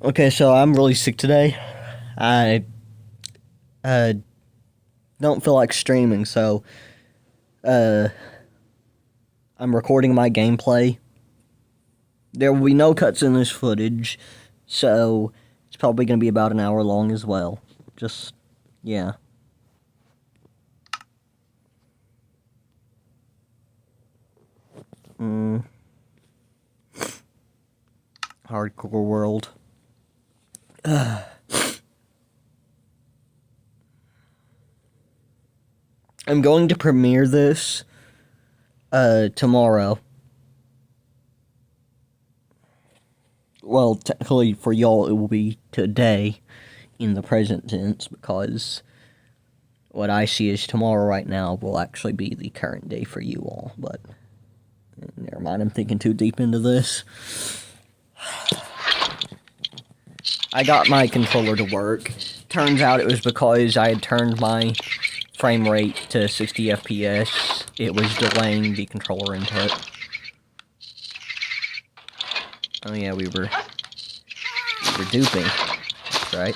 Okay, so I'm really sick today. I uh, don't feel like streaming, so uh, I'm recording my gameplay. There will be no cuts in this footage, so it's probably going to be about an hour long as well. Just, yeah. Mm. Hardcore world. I'm going to premiere this tomorrow. Well, technically for y'all it will be today in the present tense, because what I see as tomorrow right now will actually be the current day for you all, but never mind, I'm thinking too deep into this. I got my controller to work. Turns out it was because I had turned my frame rate to 60 FPS. It was delaying the controller input. Oh yeah, we were duping. That's right.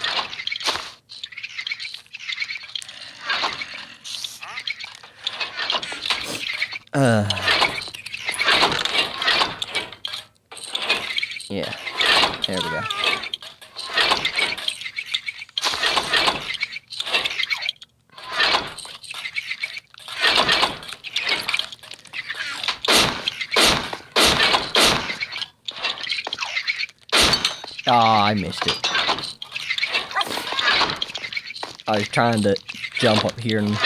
Yeah. There we go. Ah, I missed it. I was trying to jump up here and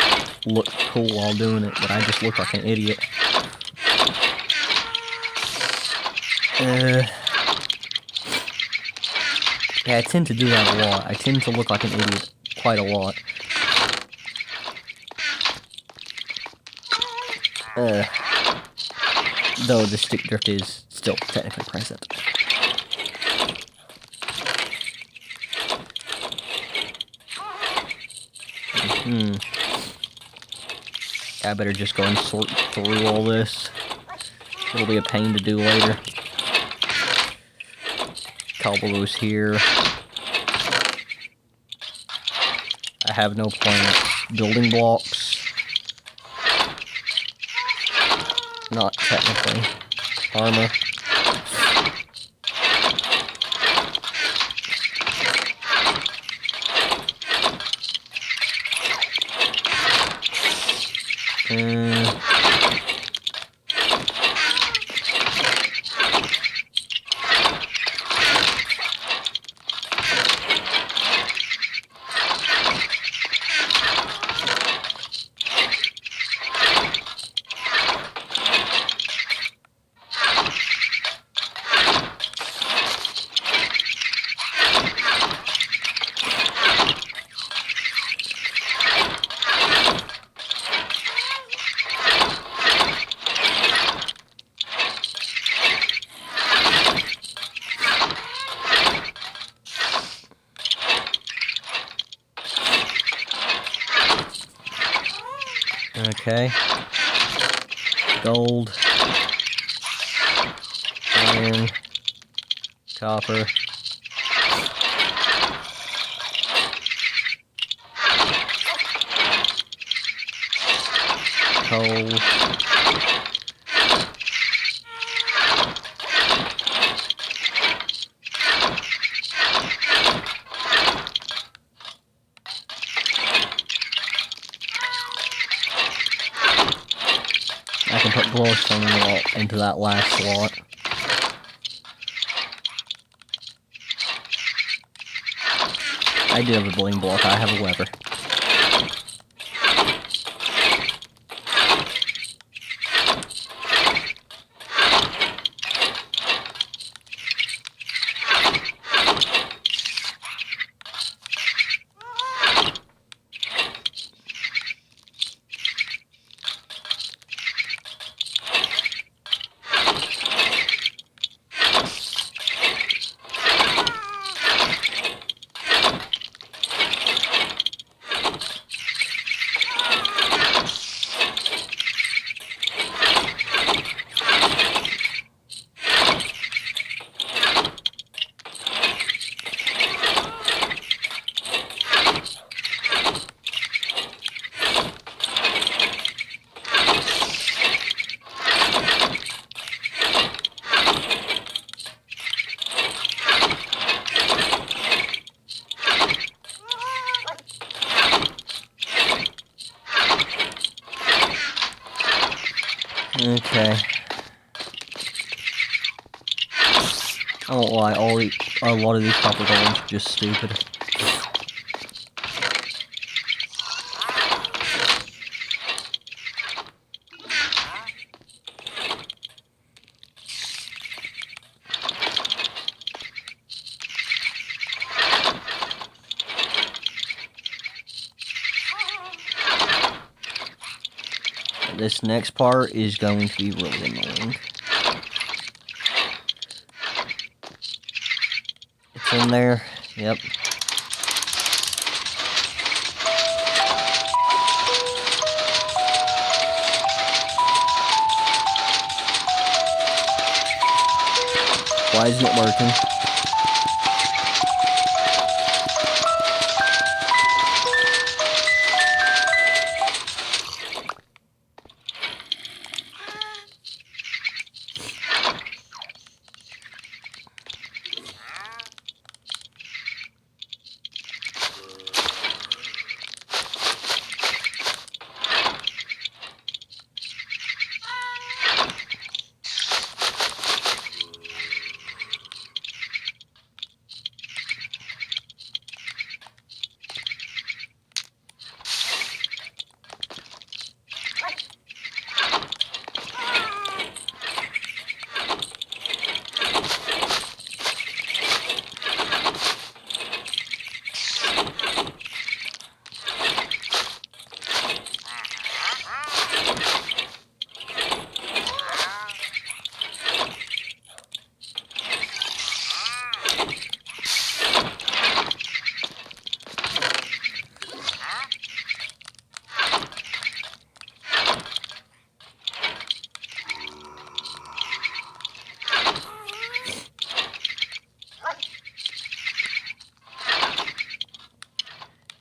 look cool while doing it, but I just looked like an idiot. Yeah, I tend to do that a lot. I tend to look like an idiot quite a lot. Though the stick drift is still technically present. I better just go and sort through all this. It'll be a pain to do later. Cobble those here. I have no plants. Building blocks. Not technically. Armor. Okay. Gold. Iron. Copper. Coal. I can put glowstone into that last slot. I do have a building block, I have a lever. Okay. I won't lie, a lot of these copper golems are just stupid. This next part is going to be really annoying. It's in there. Yep. Why isn't it working?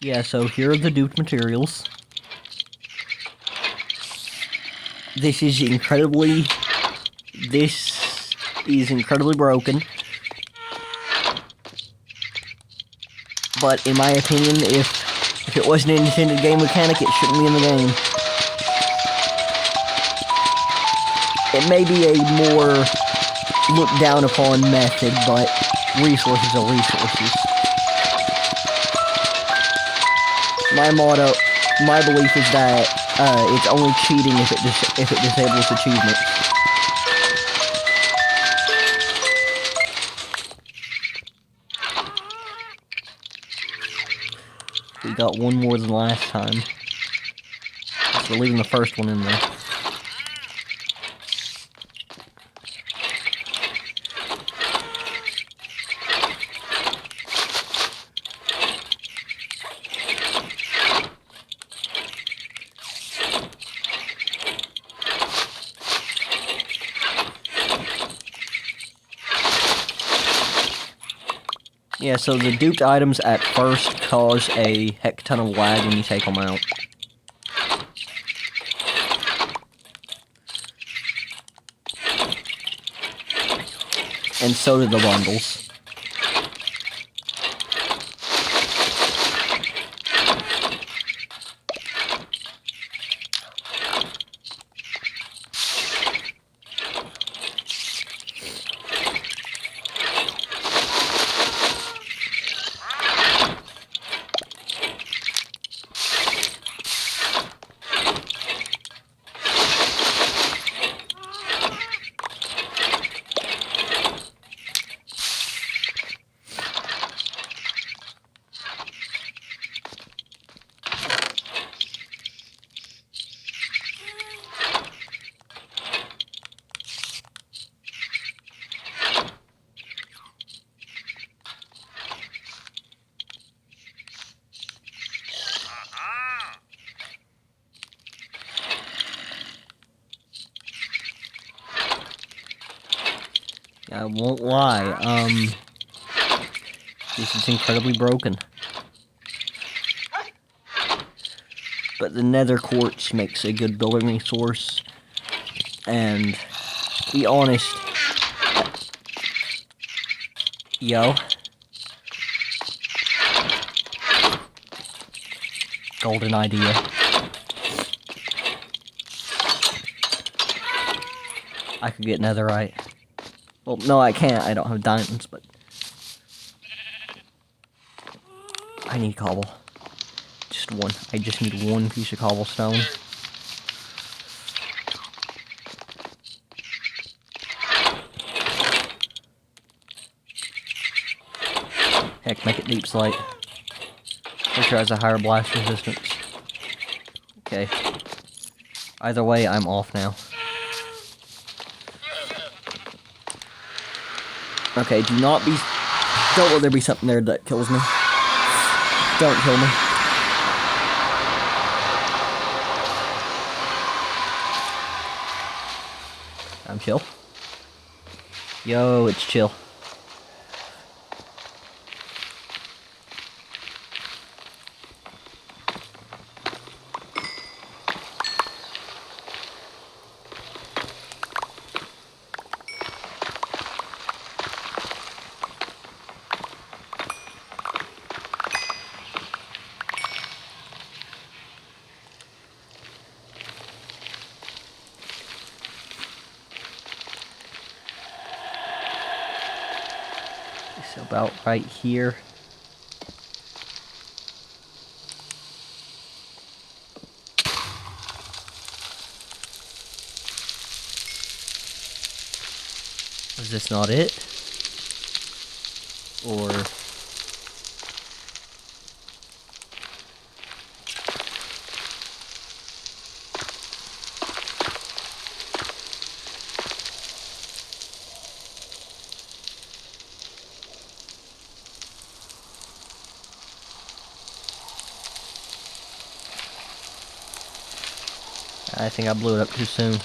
Yeah, so here are the duped materials. This is incredibly broken. But in my opinion, if it wasn't an intended game mechanic, it shouldn't be in the game. It may be a more looked down upon method, but resources are resources. My belief is that it's only cheating if it disables achievements. We got one more than last time. So we're leaving the first one in there. Yeah, so the duped items at first cause a heck ton of lag when you take them out. And so do the bundles. I won't lie, this is incredibly broken. But the nether quartz makes a good building resource, and to be honest, yo. Golden idea. I could get netherite. Well, no, I can't. I don't have diamonds, but I need cobble. Just one. I just need one piece of cobblestone. Heck, make it deep slate. Make sure it has a higher blast resistance. Okay. Either way, I'm off now. Okay, do not be... Don't let there be something there that kills me. Don't kill me. I'm chill. Yo, it's chill. It's about right here. Is this not it? Or... I think I blew it up too soon.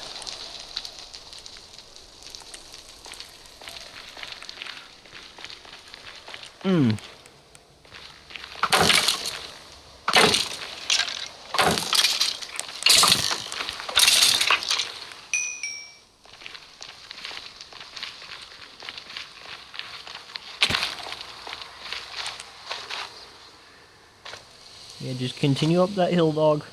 Yeah, just continue up that hill, dog.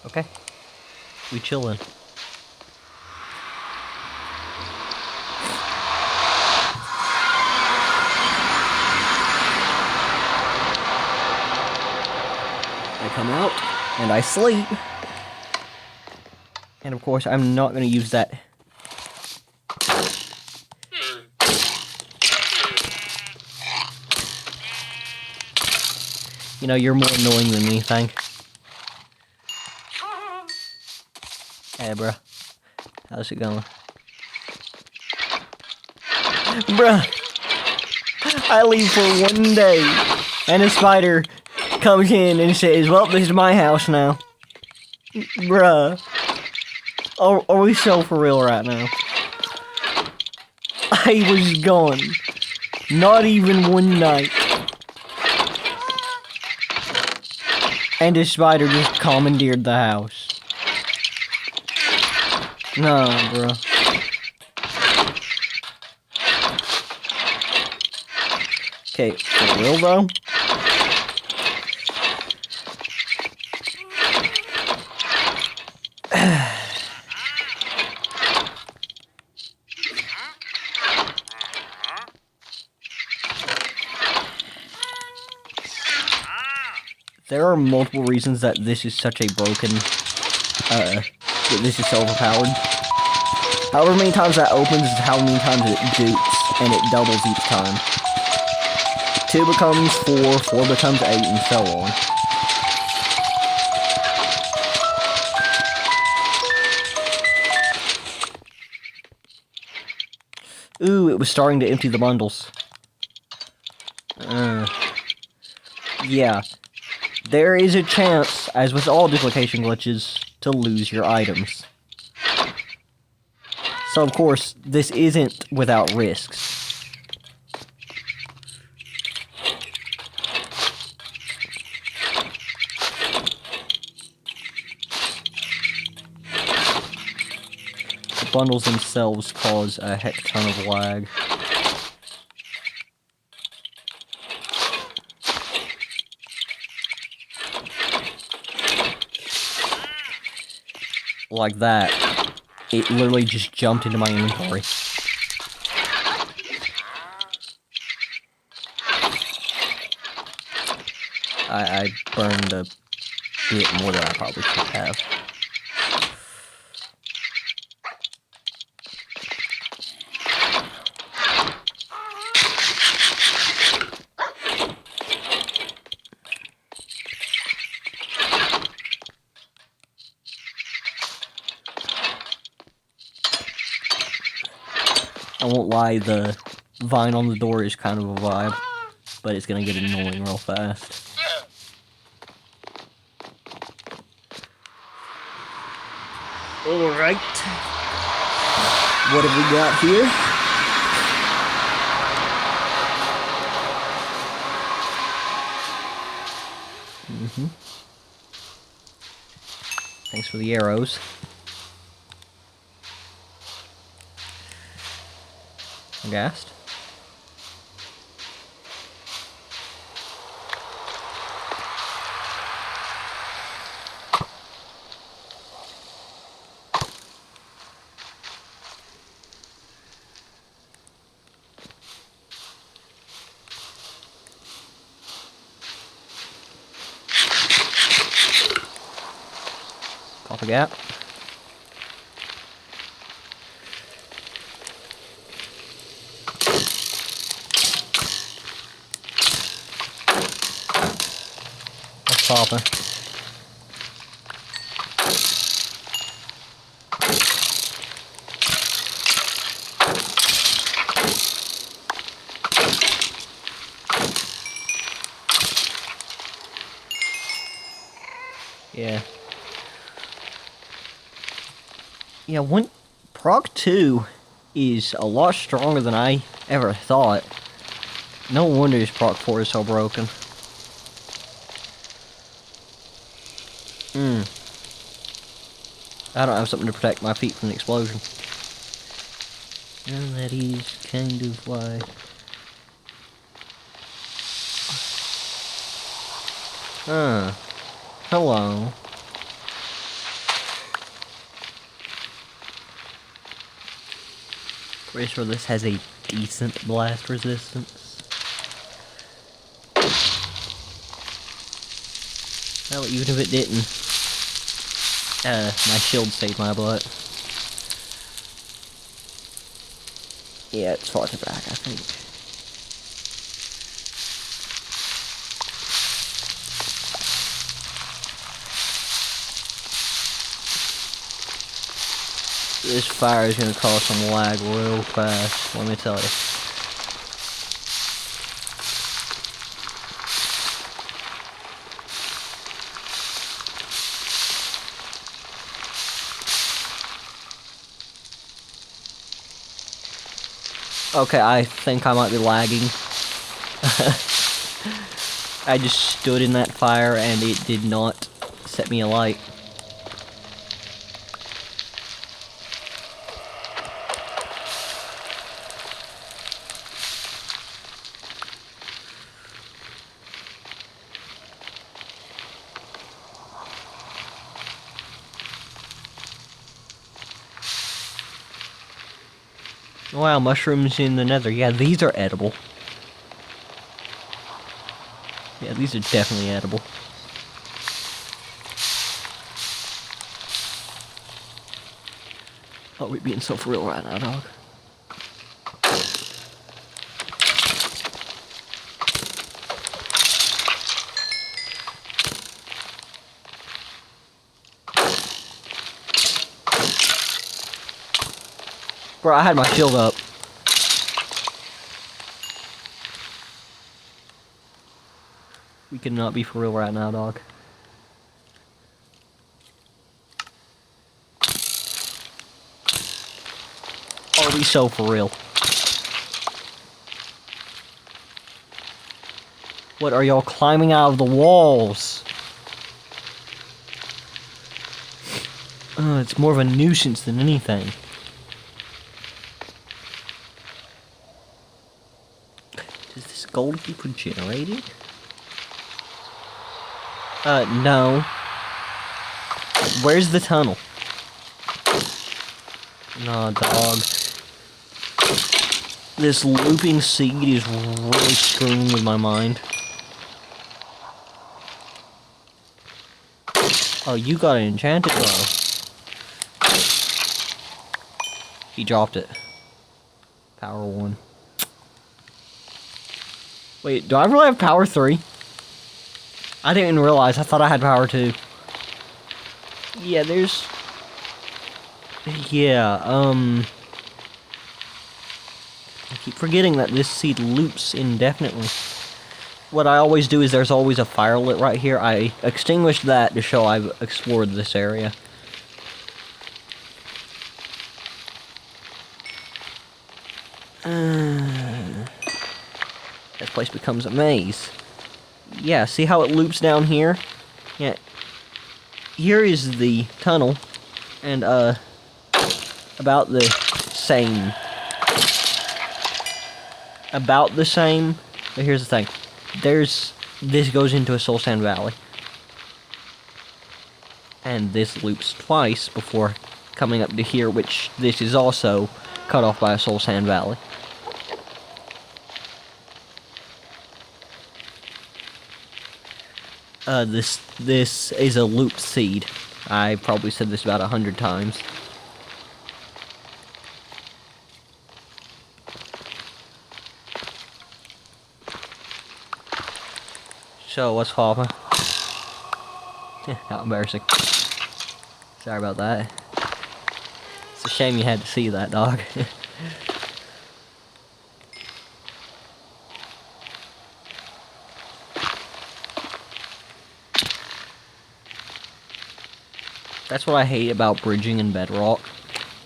Okay. We chillin'. I come out, and I sleep. And of course, I'm not gonna use that. You know, you're more annoying than anything. Hey, bruh. How's it going? Bruh. I leave for one day, and a spider comes in and says, well, this is my house now. Bruh. Are we so for real right now? I was gone. Not even one night. And a spider just commandeered the house. No, bro. Okay, for real though? There are multiple reasons that this is such a broken, that this is so overpowered. However many times that opens is how many times it dupes, and it doubles each time. 2 becomes 4, 4 becomes 8, and so on. Ooh, it was starting to empty the bundles. Yeah. There is a chance, as with all duplication glitches, to lose your items. So of course, this isn't without risks. bundles themselves cause a heck ton of lag. Like that. It literally just jumped into my inventory. I burned a bit more than I probably should have. I won't lie, the vine on the door is kind of a vibe, but it's gonna get annoying real fast. Alright. What have we got here? Thanks for the arrows. Gassed. Copper gap. That's copper. Yeah. Yeah, Prog 2 is a lot stronger than I ever thought. No wonder his Prog 4 is so broken. I don't have something to protect my feet from the explosion. And that is kind of why. Hello. Pretty sure this has a decent blast resistance. Well, even if it didn't, my shield saved my butt. Yeah, it's farther back, I think. This fire is gonna cause some lag real fast, let me tell you. Okay, I think I might be lagging. I just stood in that fire and it did not set me alight. Wow, mushrooms in the nether. Yeah, these are edible. Yeah, these are definitely edible. Oh, we're being so for real right now, dog. Bro, I had my shield up. We cannot be for real right now, dog. Are we so for real? What, are y'all climbing out of the walls? It's more of a nuisance than anything. gold keep regenerating? No. Where's the tunnel? Nah, dog. This looping seed is really screwing with my mind. Oh, you got an enchanted bow. He dropped it. Power 1. Wait, do I really have power 3? I didn't even realize. I thought I had power 2. Yeah, there's... Yeah, I keep forgetting that this seed loops indefinitely. What I always do is there's always a fire lit right here. I extinguished that to show I've explored this area. This place becomes a maze. Yeah, see how it loops down here? Yeah. Here is the tunnel. And, about the same. About the same. But here's the thing. This goes into a soul sand valley. And this loops twice before coming up to here, which this is also cut off by a soul sand valley. This is a looped seed. I probably said this about 100 times. So, what's poppin'? How embarrassing. Sorry about that. It's a shame you had to see that, dog. That's what I hate about bridging in Bedrock.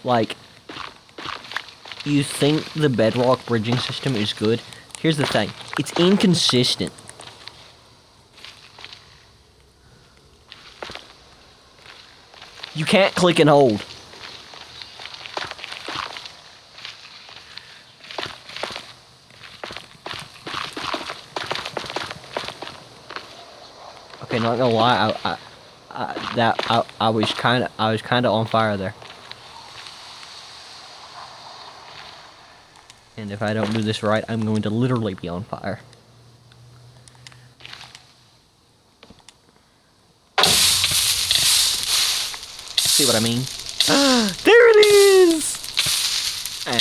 Like, you think the Bedrock bridging system is good. Here's the thing. It's inconsistent. You can't click and hold. Okay, not gonna lie, I was kinda on fire there. And if I don't do this right, I'm going to literally be on fire. See what I mean? There it is! Ow.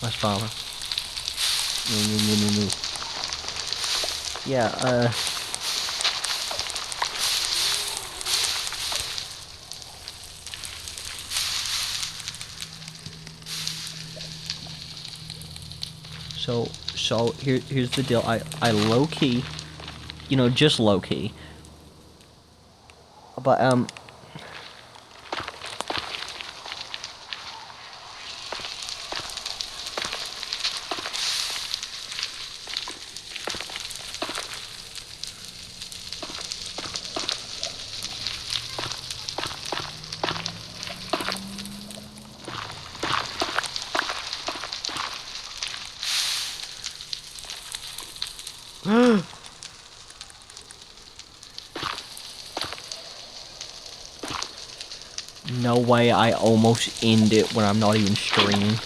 Let's follow. No. Yeah, So here's the deal. I low key, you know, just low key. But no way, I almost end it when I'm not even streaming.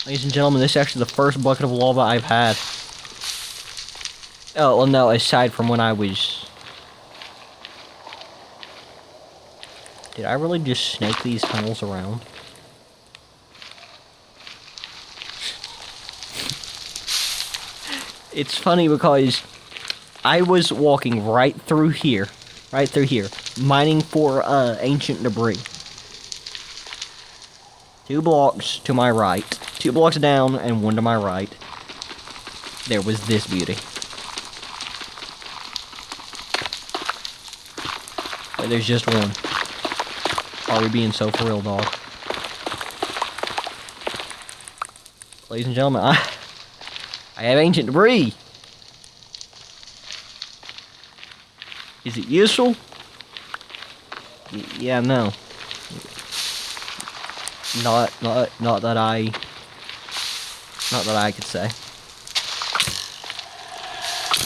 Ladies and gentlemen, this is actually the first bucket of lava I've had. Oh, well, no, aside from when I was... Did I really just snake these tunnels around? It's funny because I was walking right through here, mining for ancient debris. 2 blocks to my right, 2 blocks down, and 1 to my right. There was this beauty. Wait, there's just 1. Are we being so for real, dog? Ladies and gentlemen, I have ancient debris. Is it useful? Yeah, no. Not that I could say.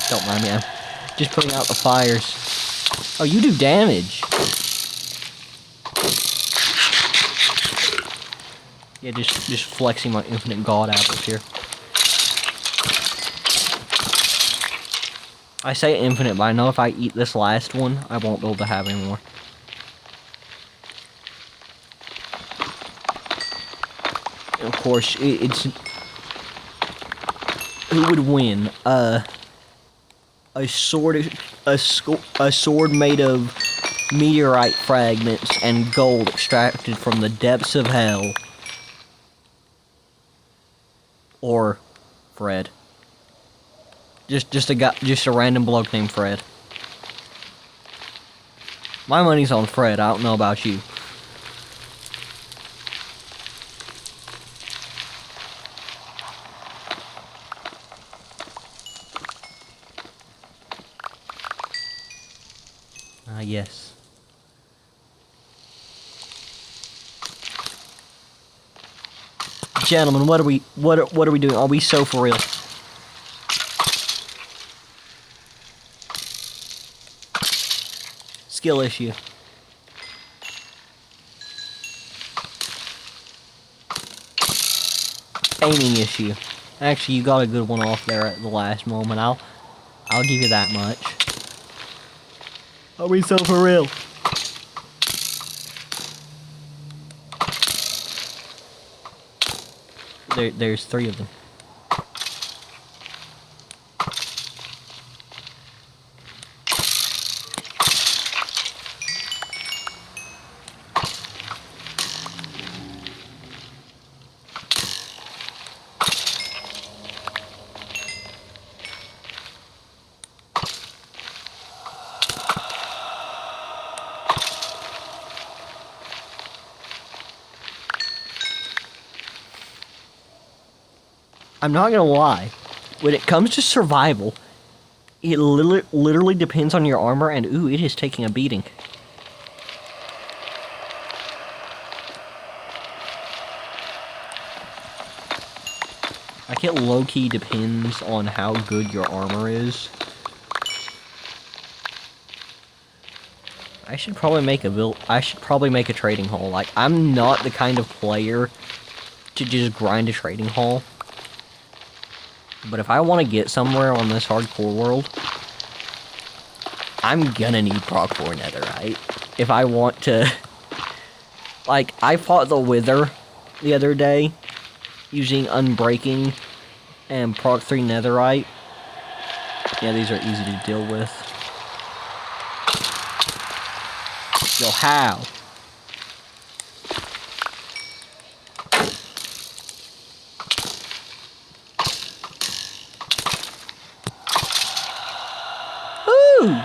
Don't mind me. I'm just putting out the fires. Oh, you do damage. Yeah, just flexing my infinite god apples here. I say infinite, but I know if I eat this last one, I won't be able to have any more. And of course, it's who would win? A sword made of meteorite fragments and gold extracted from the depths of hell, or Fred. Just a random bloke named Fred. My money's on Fred. I don't know about you. Yes. Gentlemen, what are we doing? Are we so for real? Skill issue. Aiming issue. Actually, you got a good one off there at the last moment. I'll give you that much. Are we so for real? There's 3 of them. I'm not gonna lie, when it comes to survival, it literally depends on your armor, and ooh, it is taking a beating. Like, it low-key depends on how good your armor is. I should probably make a trading hall. Like, I'm not the kind of player to just grind a trading hall. But if I want to get somewhere on this hardcore world, I'm gonna need Proc 4 Netherite. If I want to... Like, I fought the Wither the other day, using Unbreaking and Proc 3 Netherite. Yeah, these are easy to deal with. Yo, how? Ooh!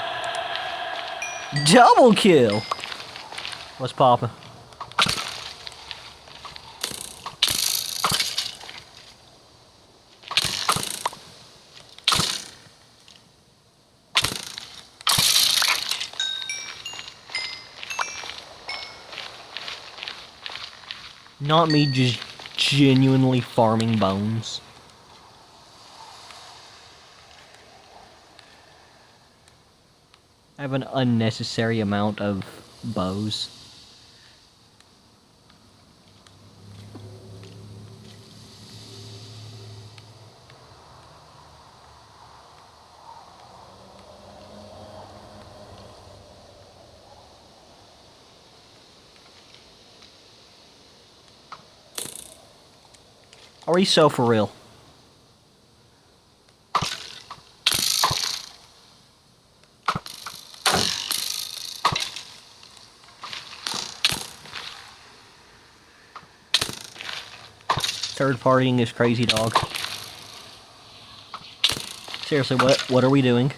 Double kill! What's poppin'? Not me just genuinely farming bones. I have an unnecessary amount of bows. Are we so for real? Third partying is crazy, dog. Seriously, what are we doing?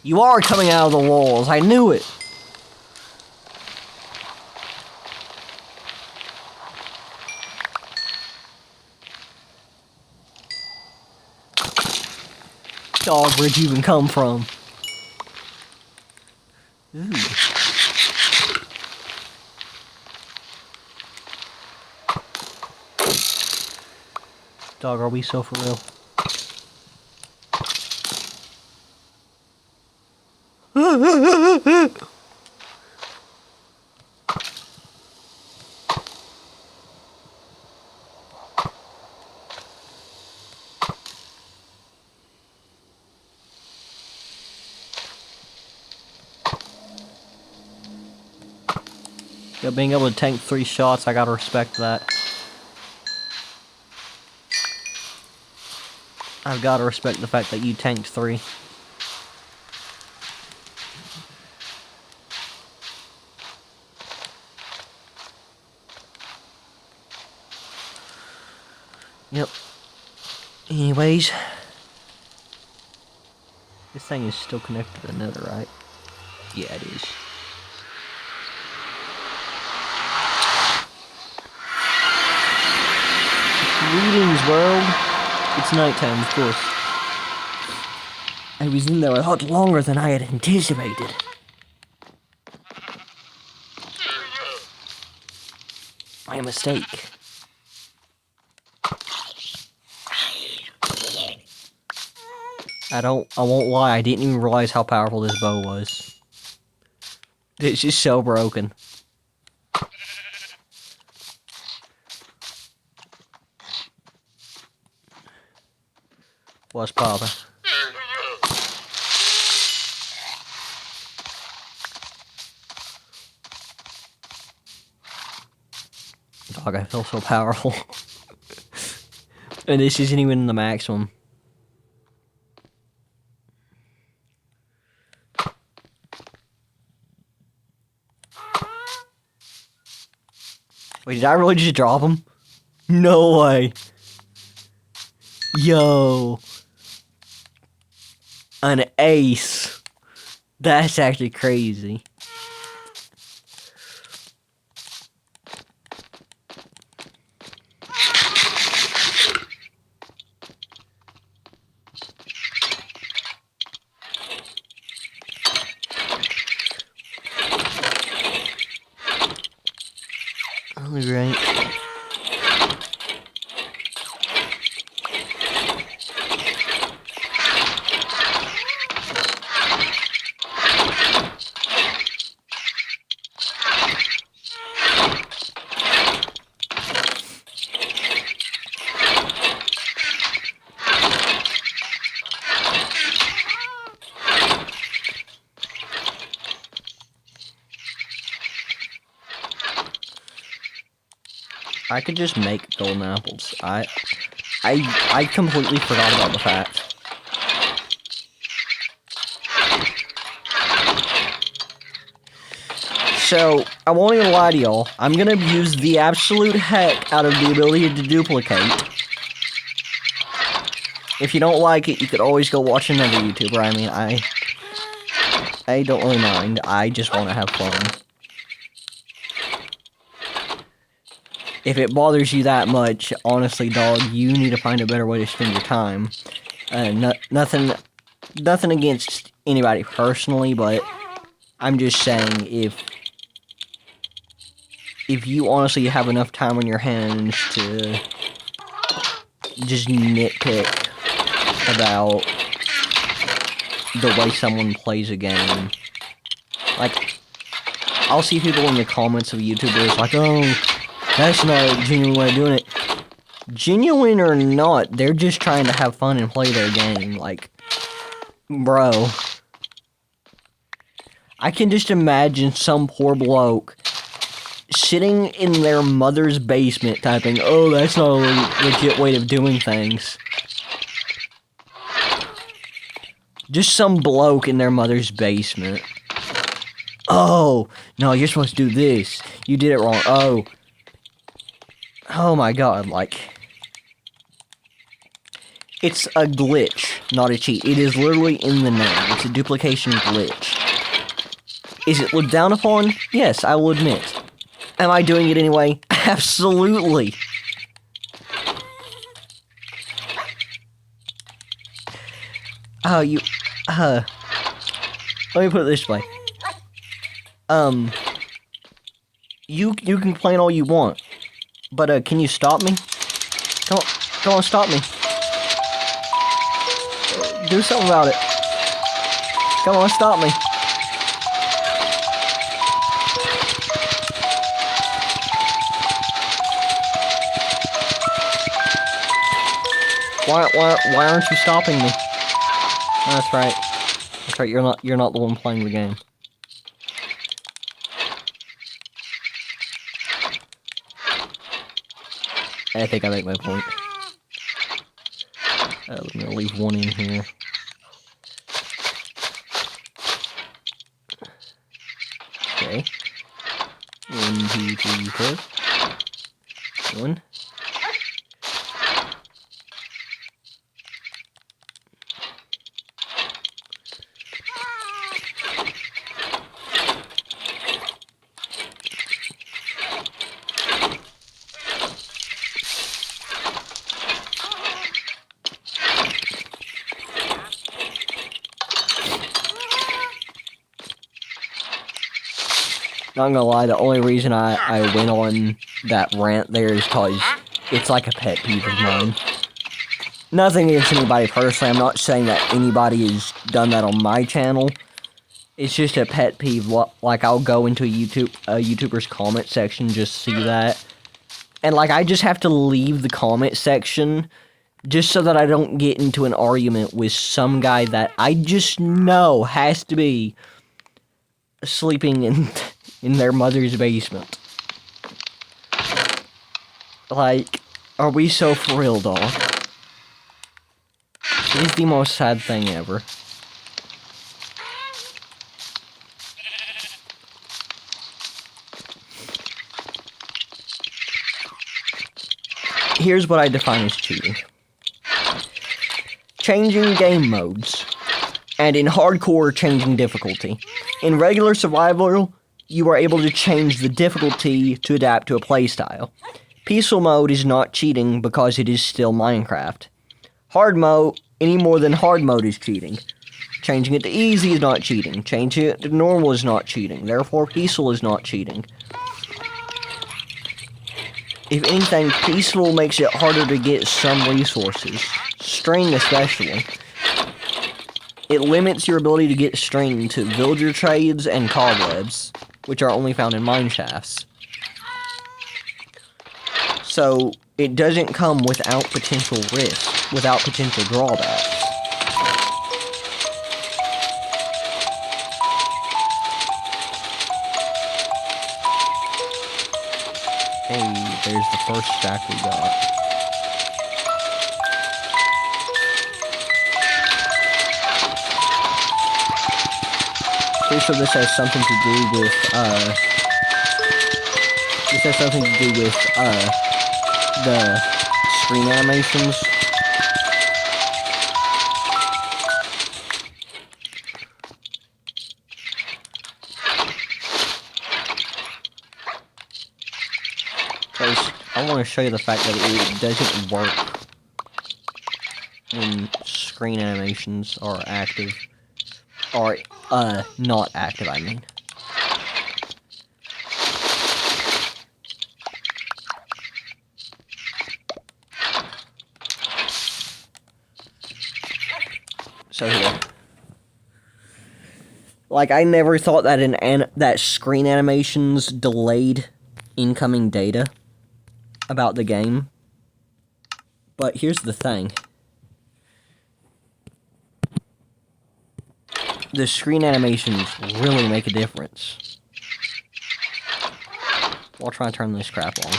You are coming out of the walls, I knew it! Dog, where'd you even come from? Ooh. Dog, are we so for real? Yeah, being able to tank 3 shots, I gotta respect that. I've gotta respect the fact that you tanked 3. Yep. Anyways. This thing is still connected to another, right? Yeah, it is. Greetings, world. It's nighttime, of course. I was in there a lot longer than I had anticipated. My mistake. I won't lie, I didn't even realize how powerful this bow was. It's just so broken. What's poppin'? Dog, I feel so powerful. And this isn't even the maximum. Wait, did I really just drop him? No way. Yo. An ace. That's actually crazy. Right. I could just make golden apples. I completely forgot about the fact. So, I won't even lie to y'all. I'm gonna use the absolute heck out of the ability to duplicate. If you don't like it, you could always go watch another YouTuber. I mean, I don't really mind. I just want to have fun. If it bothers you that much, honestly, dog, you need to find a better way to spend your time. Nothing against anybody personally, but I'm just saying if you honestly have enough time on your hands to just nitpick about the way someone plays a game, like, I'll see people in the comments of YouTubers like, oh, that's not a genuine way of doing it. Genuine or not, they're just trying to have fun and play their game. Like, bro. I can just imagine some poor bloke sitting in their mother's basement typing, oh, that's not a legit way of doing things. Just some bloke in their mother's basement. Oh, no, you're supposed to do this. You did it wrong. Oh my god, like... It's a glitch, not a cheat. It is literally in the name. It's a duplication glitch. Is it looked down upon? Yes, I will admit. Am I doing it anyway? Absolutely. you, let me put it this way. You can complain all you want, but, can you stop me? Come on, stop me. Do something about it. Come on, stop me. Why aren't you stopping me? That's right. That's right, you're not the one playing the game. I think I make my point. Let me leave one in here. Okay. 1, 2, 3, 4. 1. Not gonna lie, the only reason I went on that rant there is because it's like a pet peeve of mine. Nothing against anybody personally. I'm not saying that anybody has done that on my channel. It's just a pet peeve. Like, I'll go into a YouTuber's comment section, just see that. And, like, I just have to leave the comment section just so that I don't get into an argument with some guy that I just know has to be sleeping in their mother's basement. Like, are we so for real, dog? It is the most sad thing ever. Here's what I define as cheating. Changing game modes. And in hardcore, changing difficulty. In regular survival, you are able to change the difficulty to adapt to a playstyle. Peaceful mode is not cheating because it is still Minecraft. Hard mode, any more than hard mode is cheating. Changing it to easy is not cheating. Changing it to normal is not cheating. Therefore, peaceful is not cheating. If anything, peaceful makes it harder to get some resources. String especially. It limits your ability to get string to villager trades and cobwebs, which are only found in mineshafts. So, it doesn't come without potential risks, without potential drawbacks. Hey, there's the first stack we got. Pretty sure this has something to do with, the screen animations. Because I want to show you the fact that it doesn't work when screen animations are active. Or, not active, I mean. So here. Like, I never thought that that screen animations delayed incoming data about the game. But here's the thing. The screen animations really make a difference. I'll try to turn this crap on.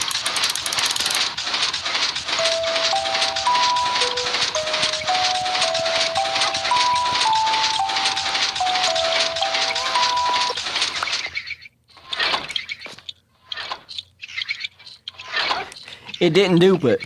It didn't dupe it.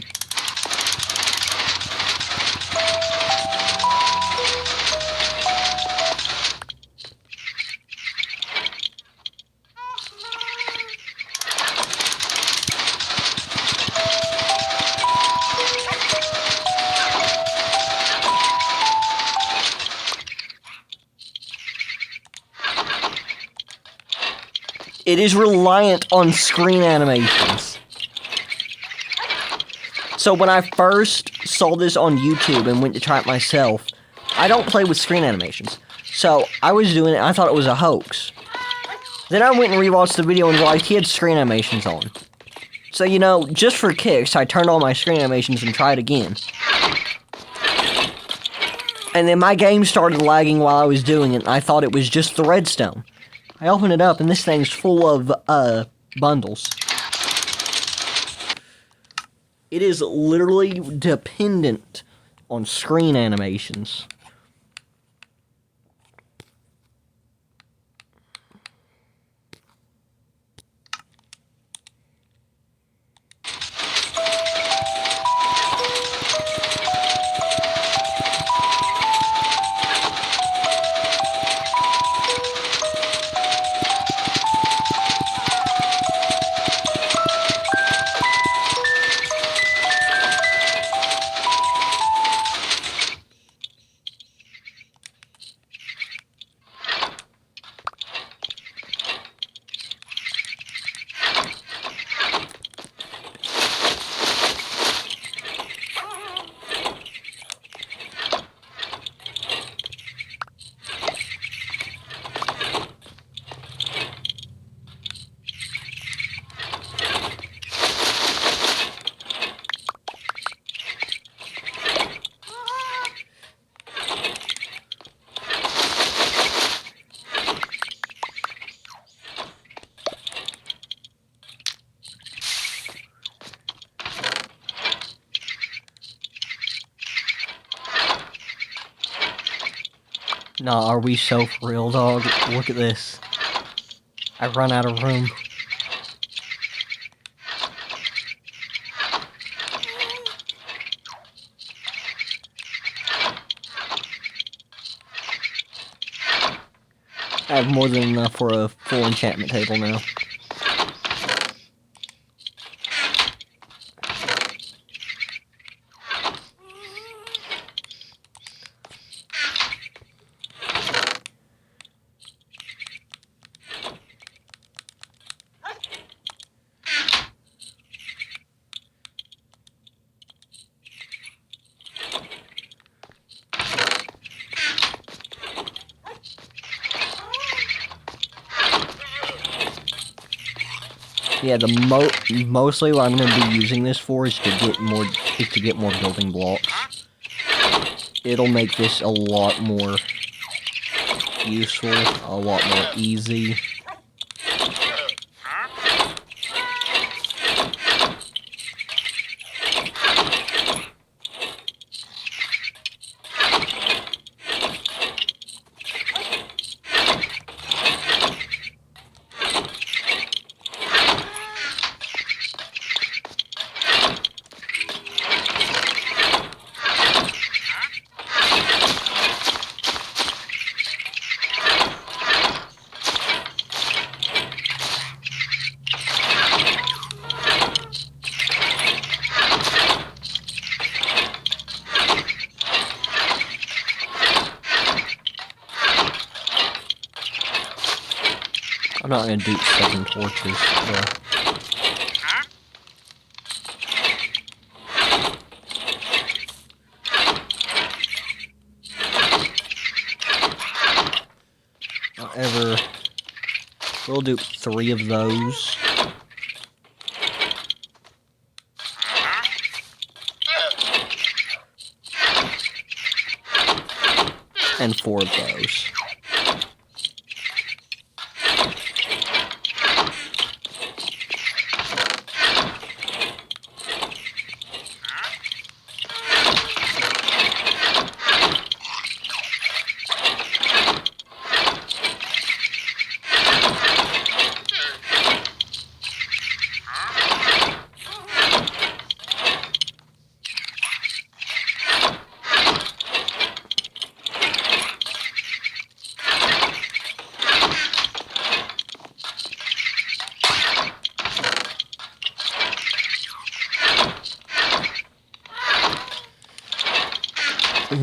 It is reliant on screen animations. So when I first saw this on YouTube and went to try it myself, I don't play with screen animations. So I was doing it, and I thought it was a hoax. Then I went and rewatched the video and realized he had screen animations on. So, you know, just for kicks, I turned on my screen animations and tried again. And then my game started lagging while I was doing it, and I thought it was just the redstone. I opened it up, and this thing's full of, bundles. It is literally dependent on screen animations. Nah, are we so for real, dog? Look at this. I run out of room. I have more than enough for a full enchantment table now. Yeah, mostly what I'm going to be using this for is to get more building blocks. It'll make this a lot more useful, a lot more easy. I'm not gonna do 7 torches, though. However, we'll do 3 of those. And 4 of those.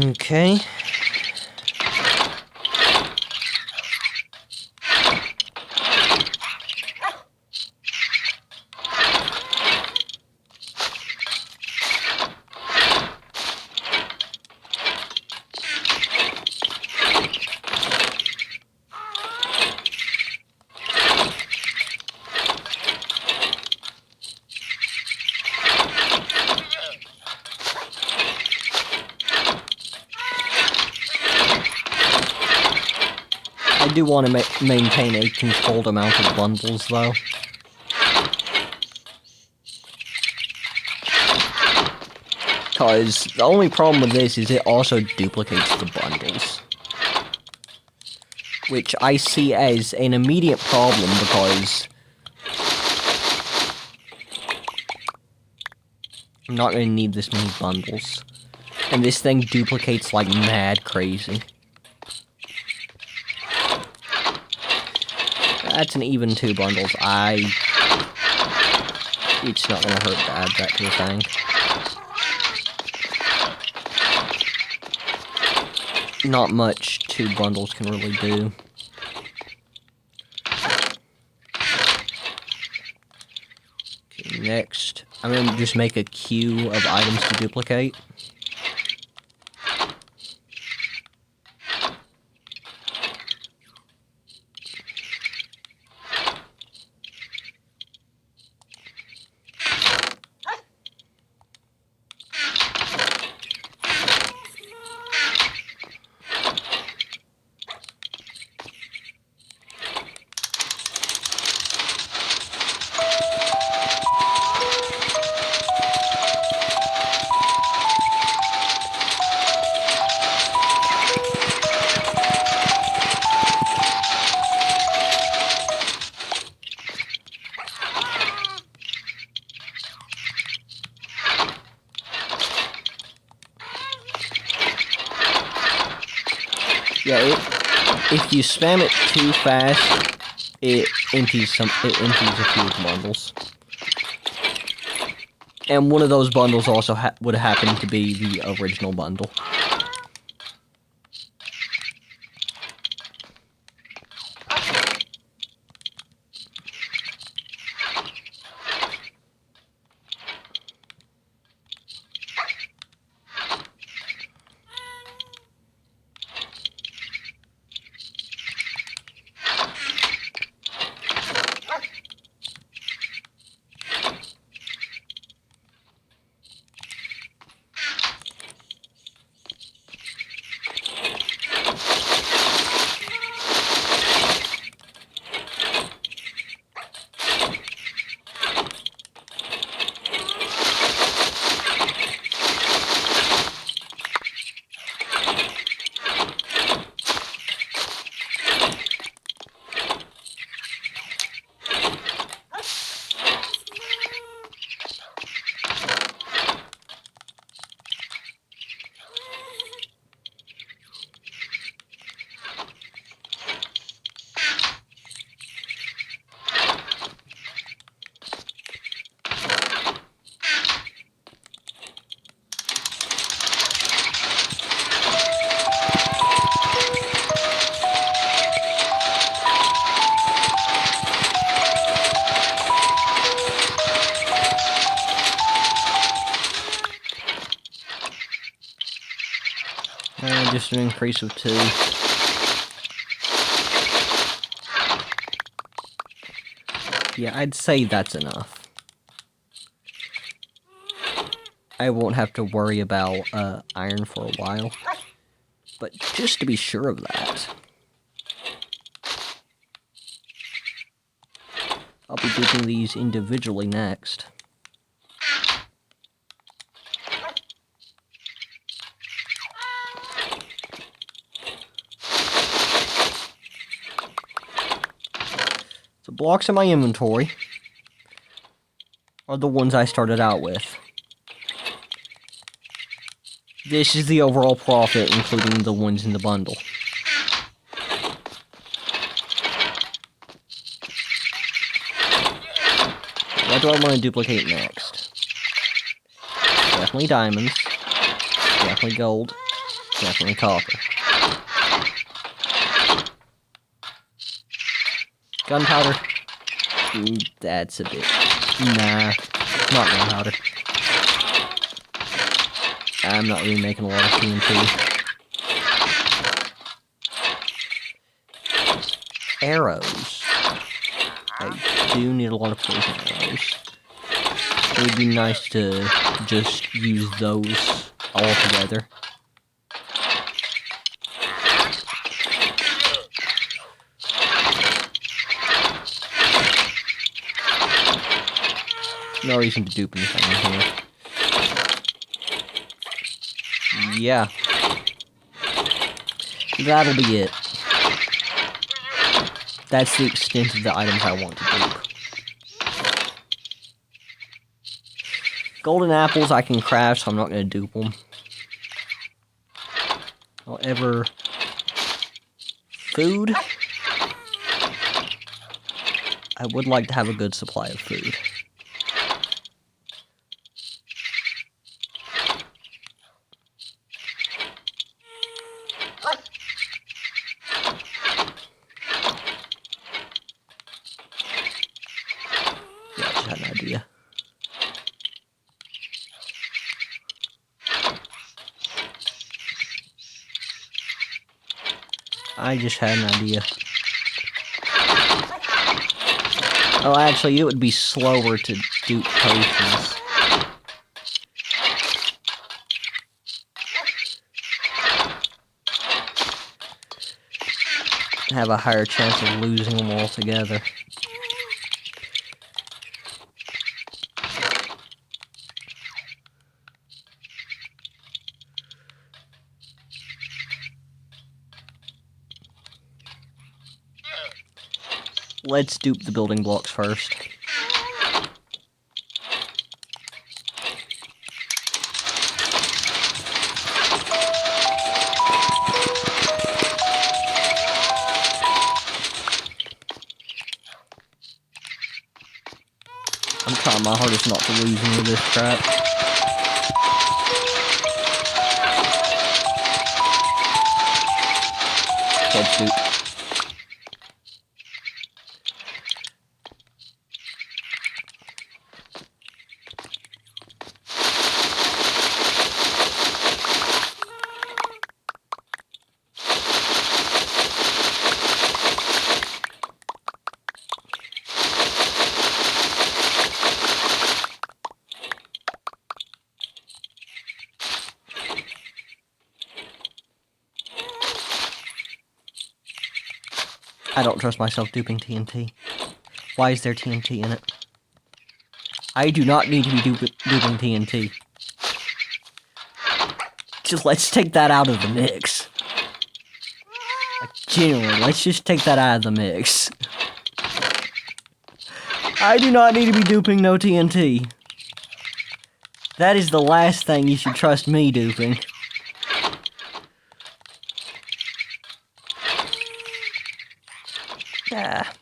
Okay. do want to maintain a controlled amount of bundles, though. Because the only problem with this is it also duplicates the bundles. Which I see as an immediate problem because I'm not going to need this many bundles. And this thing duplicates like mad crazy. That's an even 2 bundles. It's not going to hurt to add that to the thing. Not much 2 bundles can really do. Okay, next, I'm going to just make a queue of items to duplicate. Yeah, if you spam it too fast, it empties a few bundles. And one of those bundles also would happen to be the original bundle. Just an increase of 2. Yeah, I'd say that's enough. I won't have to worry about iron for a while. But just to be sure of that, I'll be duping these individually next. The blocks in my inventory are the ones I started out with. This is the overall profit, including the ones in the bundle. What do I want to duplicate next? Definitely diamonds. Definitely gold. Definitely copper. Gunpowder. That's a bit... Nah, not gunpowder. I'm not really making a lot of TNT. Arrows. I do need a lot of poison arrows. It would be nice to just use those all together. No reason to dupe anything in here. Yeah. That'll be it. That's the extent of the items I want to dupe. Golden apples I can craft, so I'm not going to dupe them. However, food, I would like to have a good supply of food. Yeah, I just had an idea. I just had an idea. Oh, actually, it would be slower to dupe potions. Have a higher chance of losing them altogether. Let's dupe the building blocks first. I'm trying my hardest not to lose any of this crap. Let's dupe. I don't trust myself duping TNT. Why is there TNT in it? I do not need to be duping TNT. Just let's take that out of the mix. Like, genuinely, let's just take that out of the mix. I do not need to be duping no TNT. That is the last thing you should trust me duping. Ah.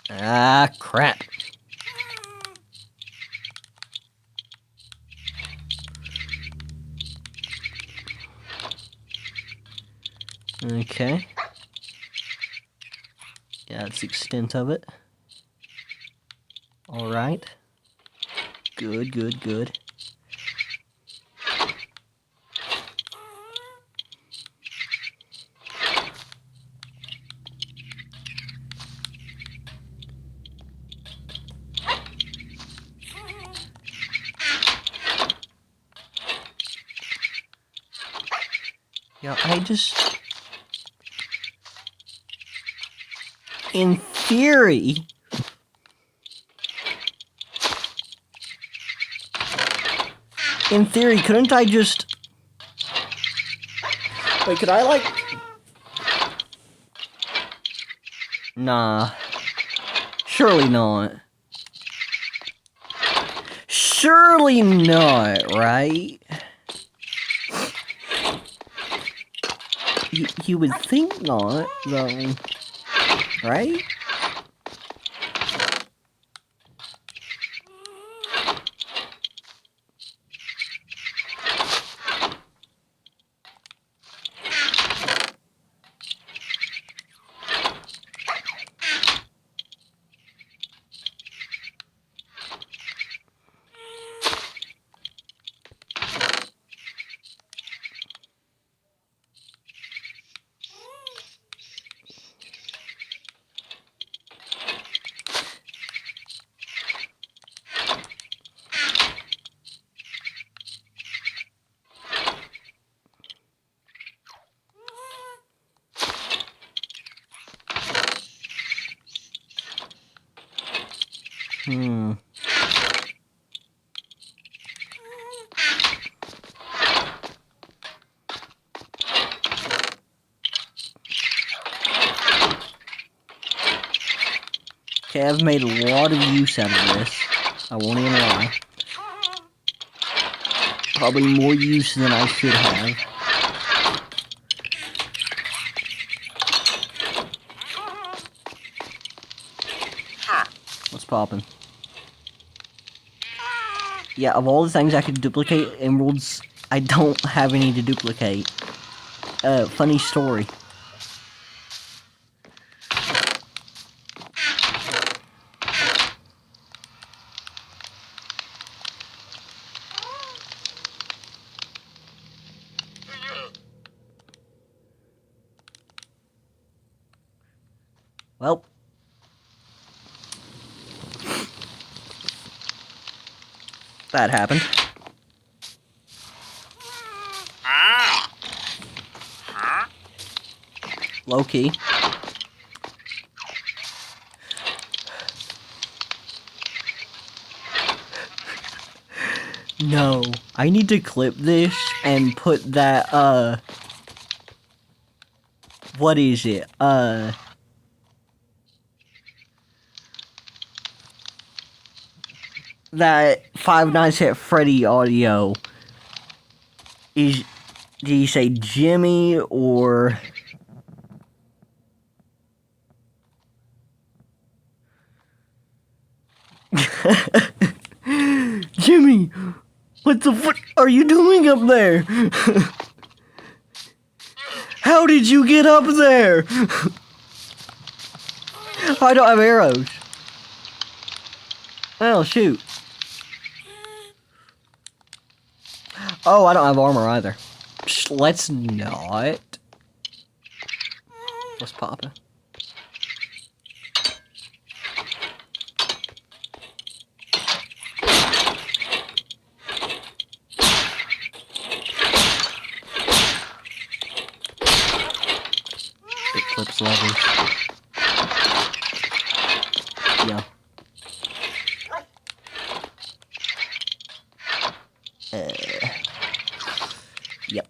Ah, crap. Okay. Yeah, that's the extent of it. Alright. Good, good, good. Yeah, I just... In theory... In theory, couldn't I just... Wait, could I, like... Nah. Surely not. Surely not, right? You would think not, though. Right? Okay, I've made a lot of use out of this. I won't even lie. Probably more use than I should have. What's poppin'? Yeah, of all the things I could duplicate, emeralds, I don't have any to duplicate. Funny story. Well. That happened. Low key. No, I need to clip this and put that, what is it? That Five Nights at Freddy audio. Did you say Jimmy or... Jimmy! What the fuck are you doing up there? How did you get up there? I don't have arrows. Oh, shoot. Oh, I don't have armor either. Let's not. What's poppin'? It flips levels. Yeah. Yep.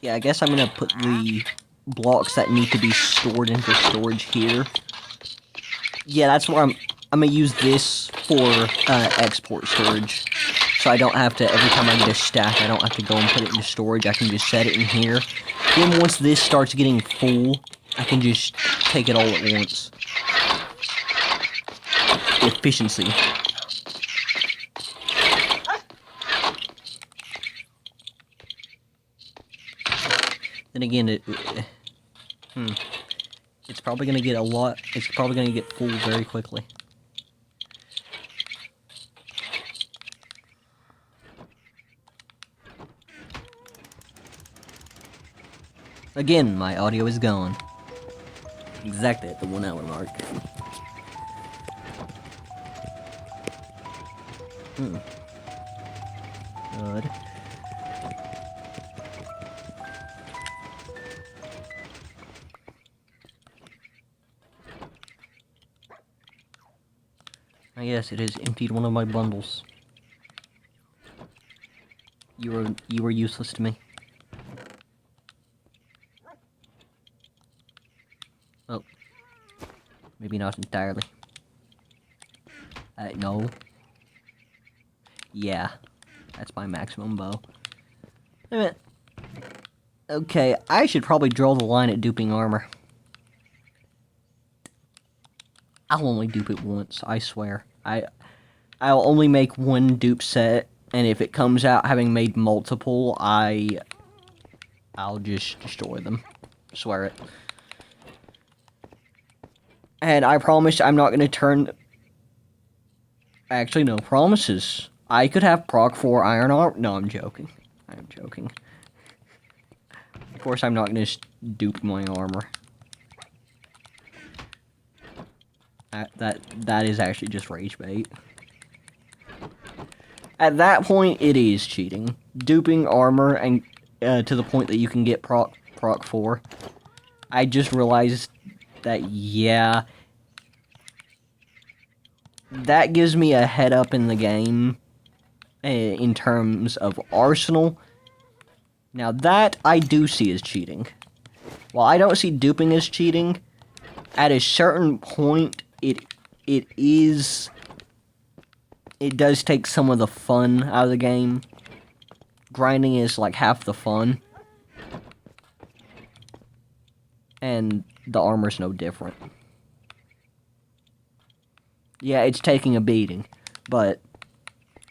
Yeah, I guess I'm gonna put the blocks that need to be stored into storage here. Yeah, that's where I'm gonna use this for export storage. So I don't have to, every time I get a stack, I don't have to go and put it into storage. I can just set it in here. Then once this starts getting full, I can just take it all at once. Efficiency. Then again, it's probably gonna get it's probably gonna get full very quickly. Again, my audio is gone. Exactly at the 1 hour mark. Good. Yes, it has emptied one of my bundles. You were useless to me. Oh. Maybe not entirely. No. Yeah. That's my maximum bow. Wait a minute. Okay, I should probably draw the line at duping armor. I'll only dupe it once, I swear. I'll only make one dupe set, and if it comes out having made multiple, I'll just destroy them. Swear it. And I promise I'm not gonna turn... Actually, no promises. I could have proc 4 iron armor. No, I'm joking. I'm joking. Of course, I'm not gonna dupe my armor. That is actually just rage bait. At that point, it is cheating. Duping armor and to the point that you can get proc 4. I just realized that, yeah, that gives me a head up in the game in terms of arsenal. Now that I do see as cheating. While I don't see duping as cheating, at a certain point, it does take some of the fun out of the game. Grinding is like half the fun. And the armor's no different. Yeah, it's taking a beating, but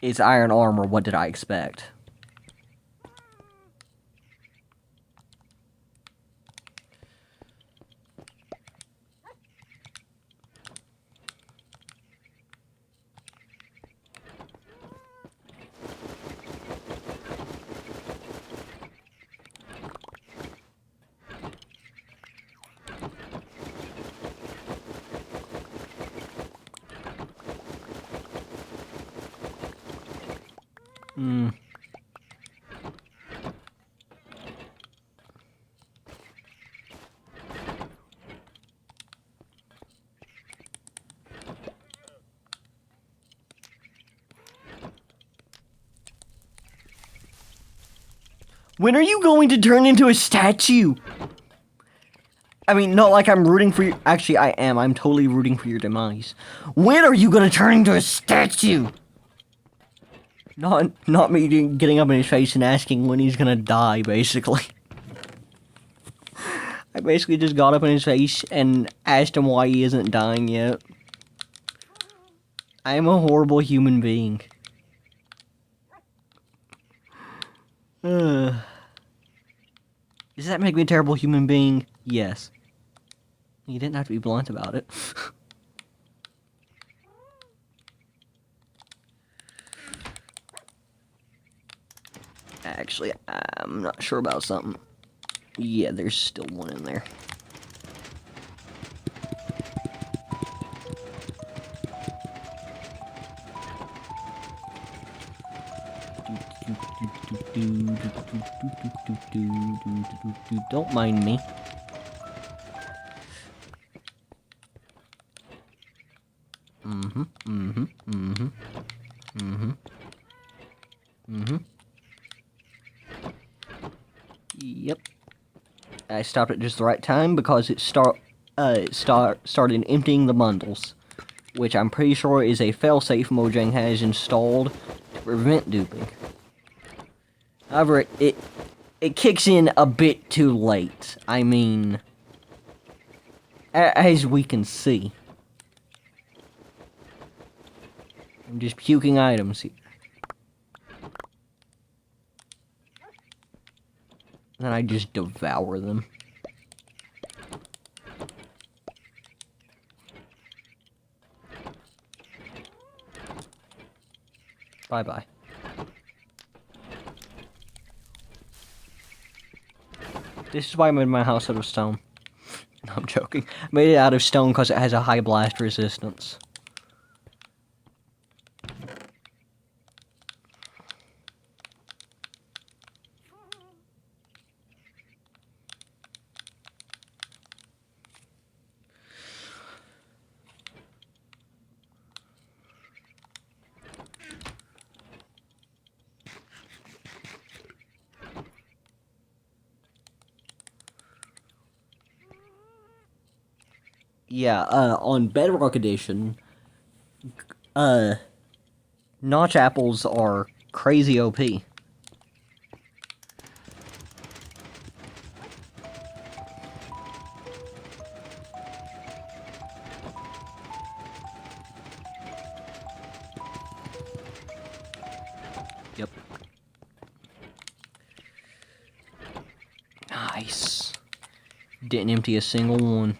it's iron armor, what did I expect? When are you going to turn into a statue? I mean, not like I'm rooting for you. Actually, I am. I'm totally rooting for your demise. When are you going to turn into a statue? Not me getting up in his face and asking when he's going to die, basically. I basically just got up in his face and asked him why he isn't dying yet. I am a horrible human being. Does that make me a terrible human being? Yes. You didn't have to be blunt about it. Actually, I'm not sure about something. Yeah, there's still one in there. Don't mind me. Yep. I stopped at just the right time because it started emptying the bundles, which I'm pretty sure is a failsafe Mojang has installed to prevent duping. However, it kicks in a bit too late. I mean, as we can see. I'm just puking items here. And then I just devour them. Bye-bye. This is why I made my house out of stone. No, I'm joking. I made it out of stone because it has a high blast resistance. Yeah, on Bedrock Edition, notch apples are crazy OP. Yep. Nice. Didn't empty a single one.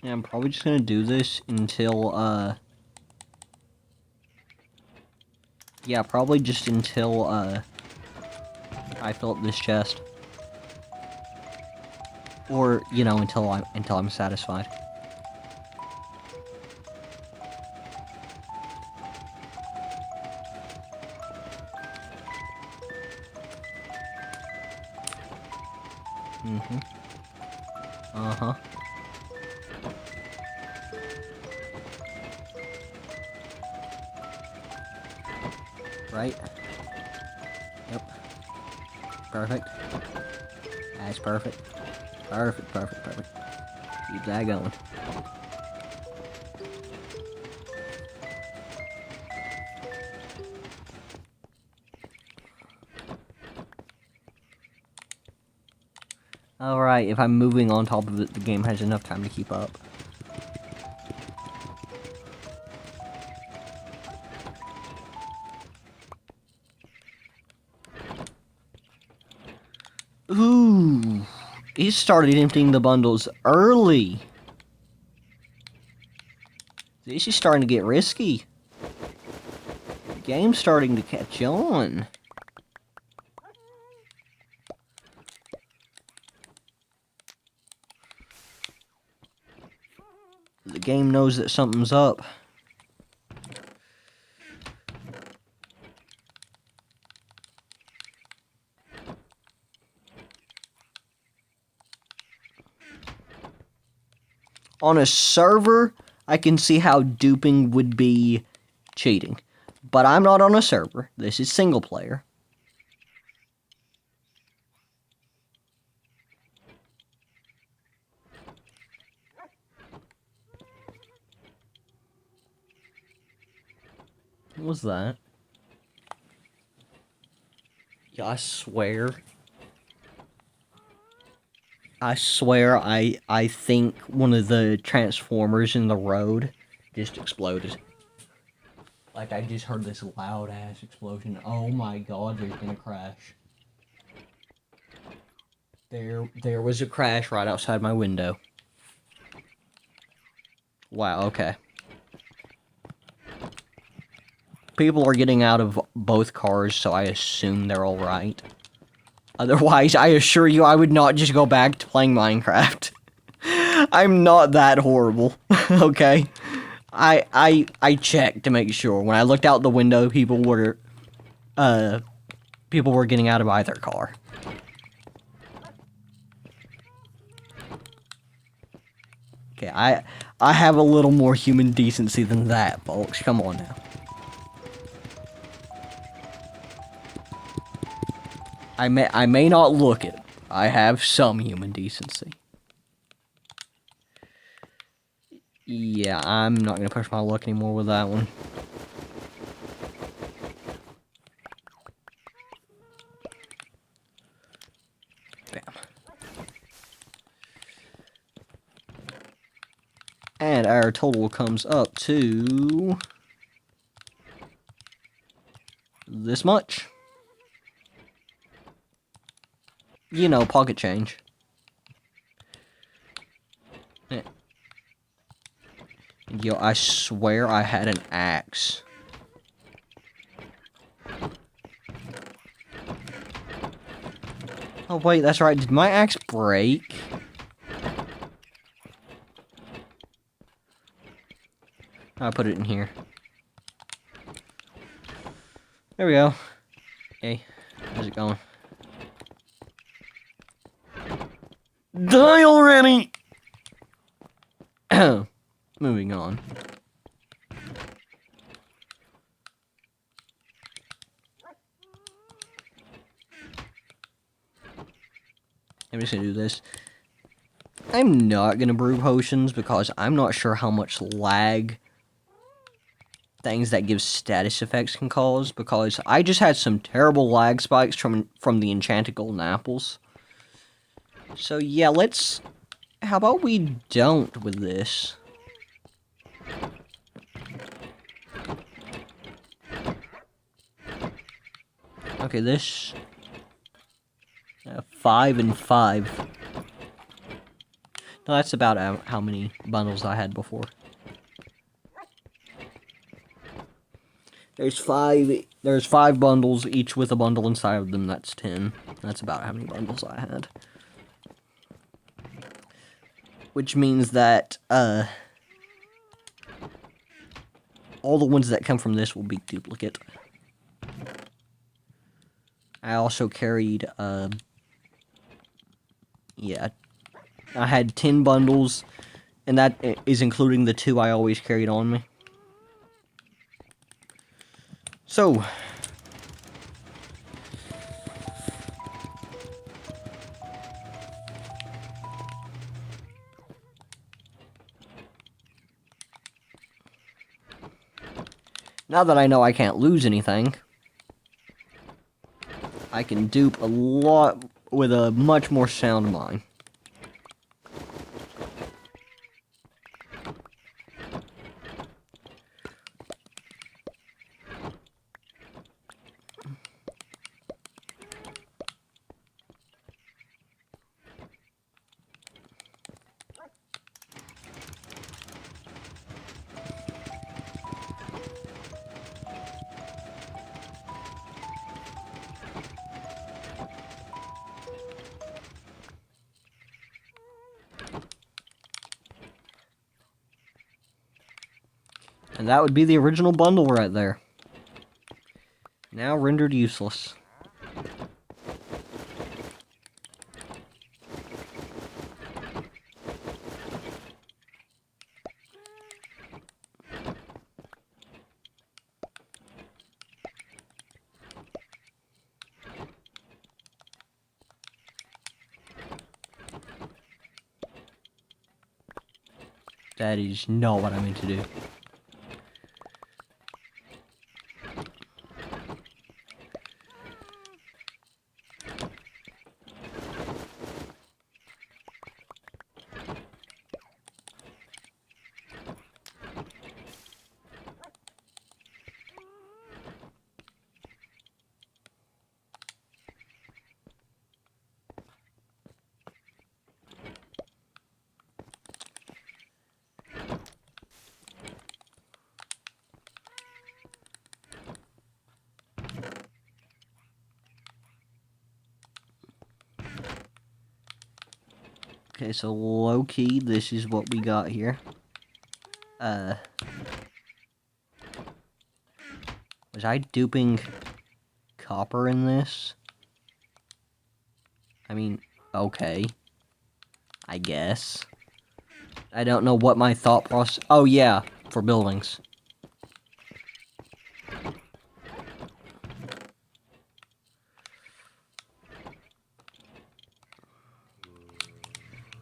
Yeah, I'm probably just gonna do this until, yeah, probably just until, I fill up this chest. Or, you know, until I'm satisfied. Mm-hmm. Uh-huh. Right? Yep. Perfect. That's perfect. Perfect, perfect, perfect. Keep that going. Alright, if I'm moving on top of it, the game has enough time to keep up. Ooh, he started emptying the bundles early. This is starting to get risky. The game's starting to catch on. The game knows that something's up. On a server, I can see how duping would be cheating. But I'm not on a server. This is single player. What was that? Yeah, I swear. I think one of the transformers in the road just exploded. Like, I just heard this loud-ass explosion. Oh my god, there's been a crash. There was a crash right outside my window. Wow, okay. People are getting out of both cars, so I assume they're alright. Otherwise, I assure you I would not just go back to playing Minecraft. I'm not that horrible, okay? I checked to make sure. When I looked out the window, people were getting out of either car. Okay, I have a little more human decency than that, folks. Come on now. I may not look it. I have some human decency. Yeah, I'm not gonna push my luck anymore with that one. Bam. And our total comes up to this much. You know, pocket change. Yo, I swear I had an axe. Oh wait, that's right. Did my axe break? I put it in here. There we go. Hey, how's it going? Die already! Moving on. I'm just gonna do this. I'm not gonna brew potions because I'm not sure how much lag things that give status effects can cause, because I just had some terrible lag spikes from the enchanted golden apples. So yeah, how about we don't with this? Okay, this 5 and 5. No, that's about how many bundles I had before. There's five bundles, each with a bundle inside of them. That's 10. That's about how many bundles I had. Which means that, all the ones that come from this will be duplicate. I also carried, yeah, I had 10 bundles, and that is including the 2 I always carried on me. So, now that I know I can't lose anything, I can dupe a lot with a much more sound mind. And that would be the original bundle right there. Now rendered useless. That is not what I meant to do. Okay, so low-key, this is what we got here. Was I duping copper in this? I mean, okay. I guess. I don't know what my thought process... Oh, yeah, for buildings.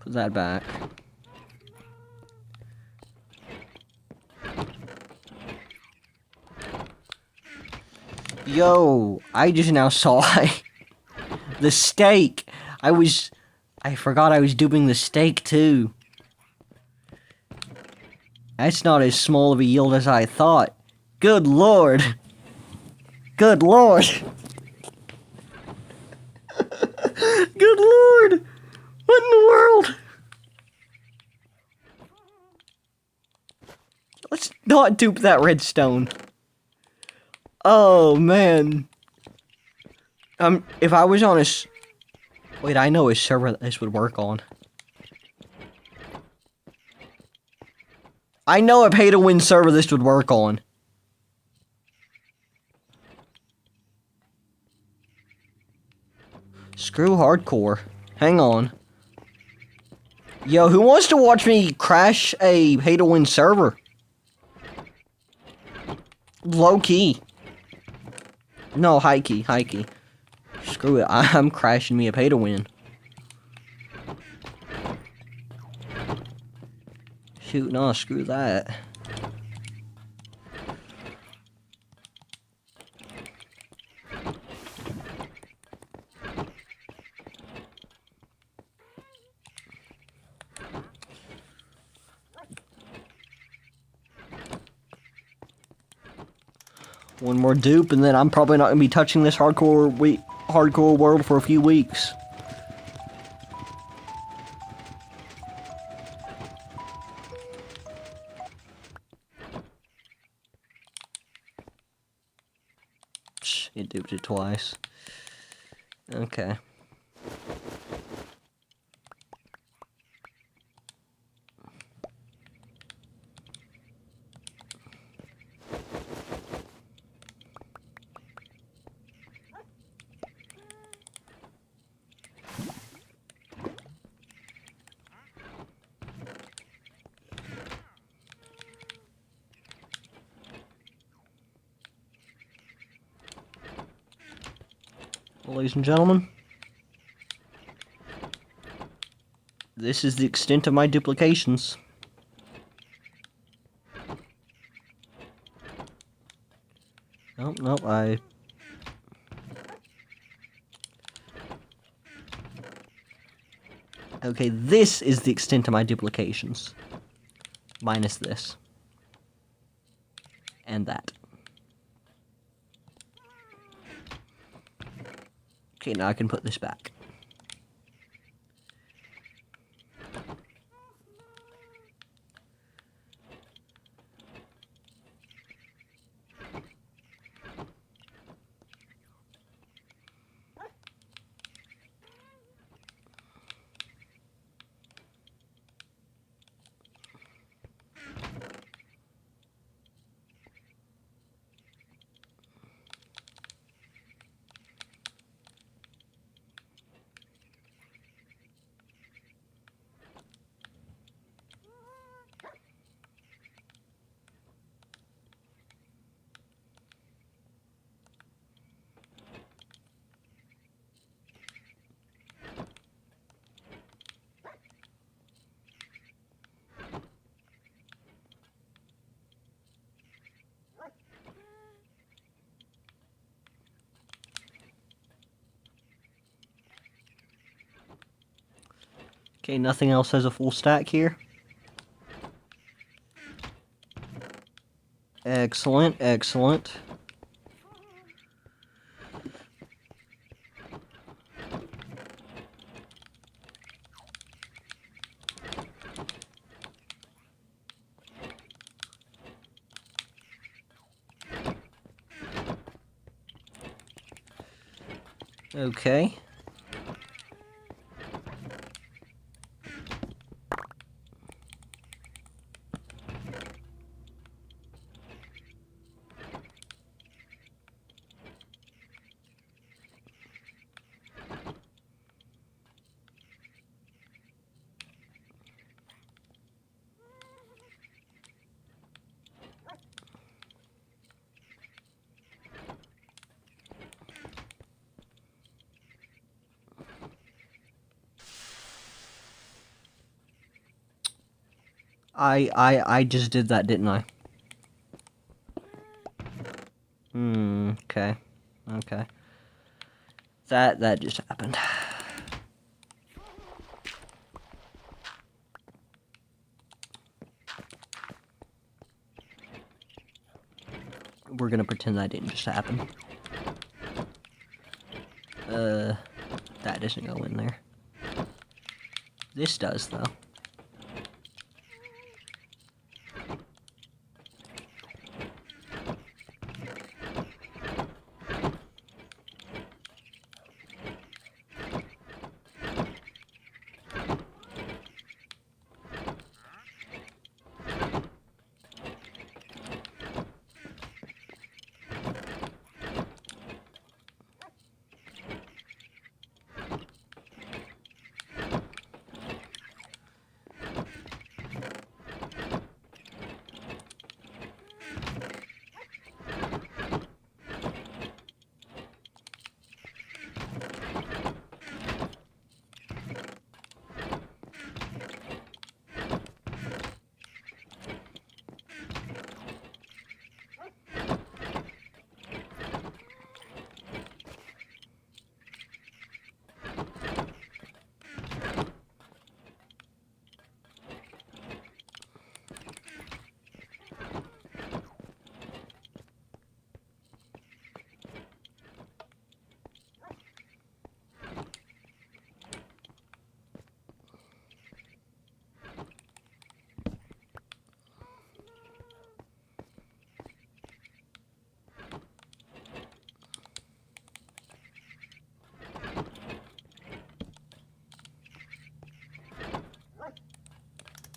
Put that back. Yo, I just now saw the steak. I forgot I was duping the steak too. That's not as small of a yield as I thought. Good lord. Good lord. Good lord. What in the world? Let's not dupe that redstone. Oh, man. If I was on a... Wait, I know a server that this would work on. I know a pay-to-win server this would work on. Screw hardcore. Hang on. Yo, who wants to watch me crash a pay-to-win server? Low-key. No, high-key, high-key. Screw it, I'm crashing me a pay-to-win. Shoot, no, screw that. One more dupe, and then I'm probably not going to be touching this hardcore world for a few weeks. Ouch. It duped it twice. Okay. Ladies and gentlemen, this is the extent of my duplications. Nope, Okay, this is the extent of my duplications. Minus this. And that. Okay, now I can put this back. Okay, nothing else has a full stack here. Excellent, excellent. Okay. I just did that, didn't I? Okay. Okay. That just happened. We're gonna pretend that didn't just happen. That doesn't go in there. This does, though.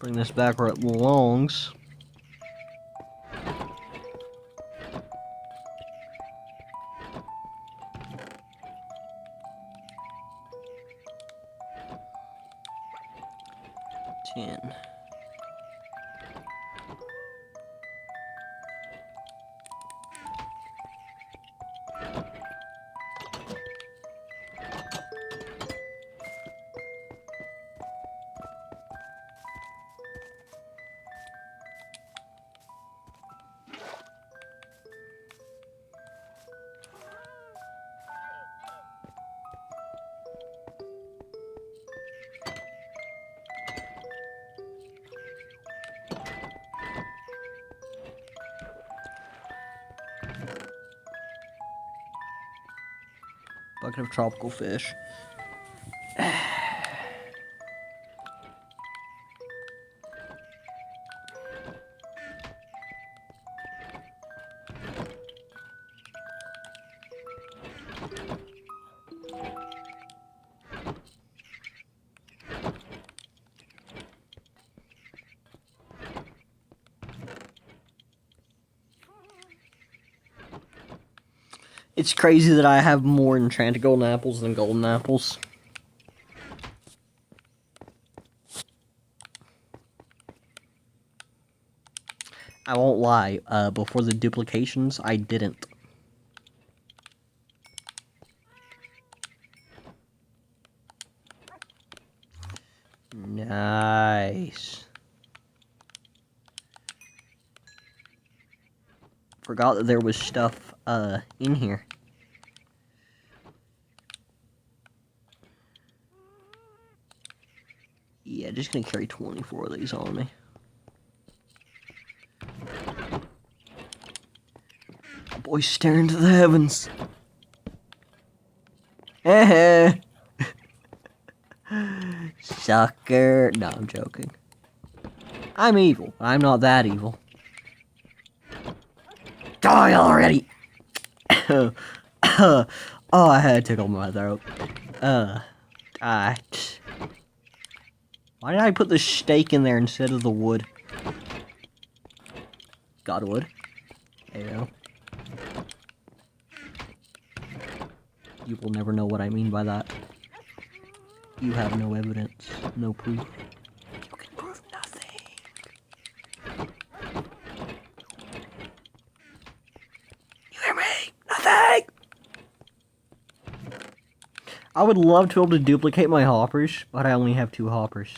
Bring this back where it belongs. Ten. Bucket of tropical fish. It's crazy that I have more enchanted golden apples than golden apples. I won't lie, before the duplications, I didn't. Nice. Forgot that there was stuff, in here. Yeah, just gonna carry 24 of these on me. My boy's staring to the heavens. Eh. Sucker. No, I'm joking. I'm evil. I'm not that evil. Die already! Oh, I had a tickle in my throat. Why did I put the steak in there instead of the wood? God wood. There you go. You will never know what I mean by that. You have no evidence, no proof. You can prove nothing. You hear me? Nothing! I would love to be able to duplicate my hoppers, but I only have 2 hoppers.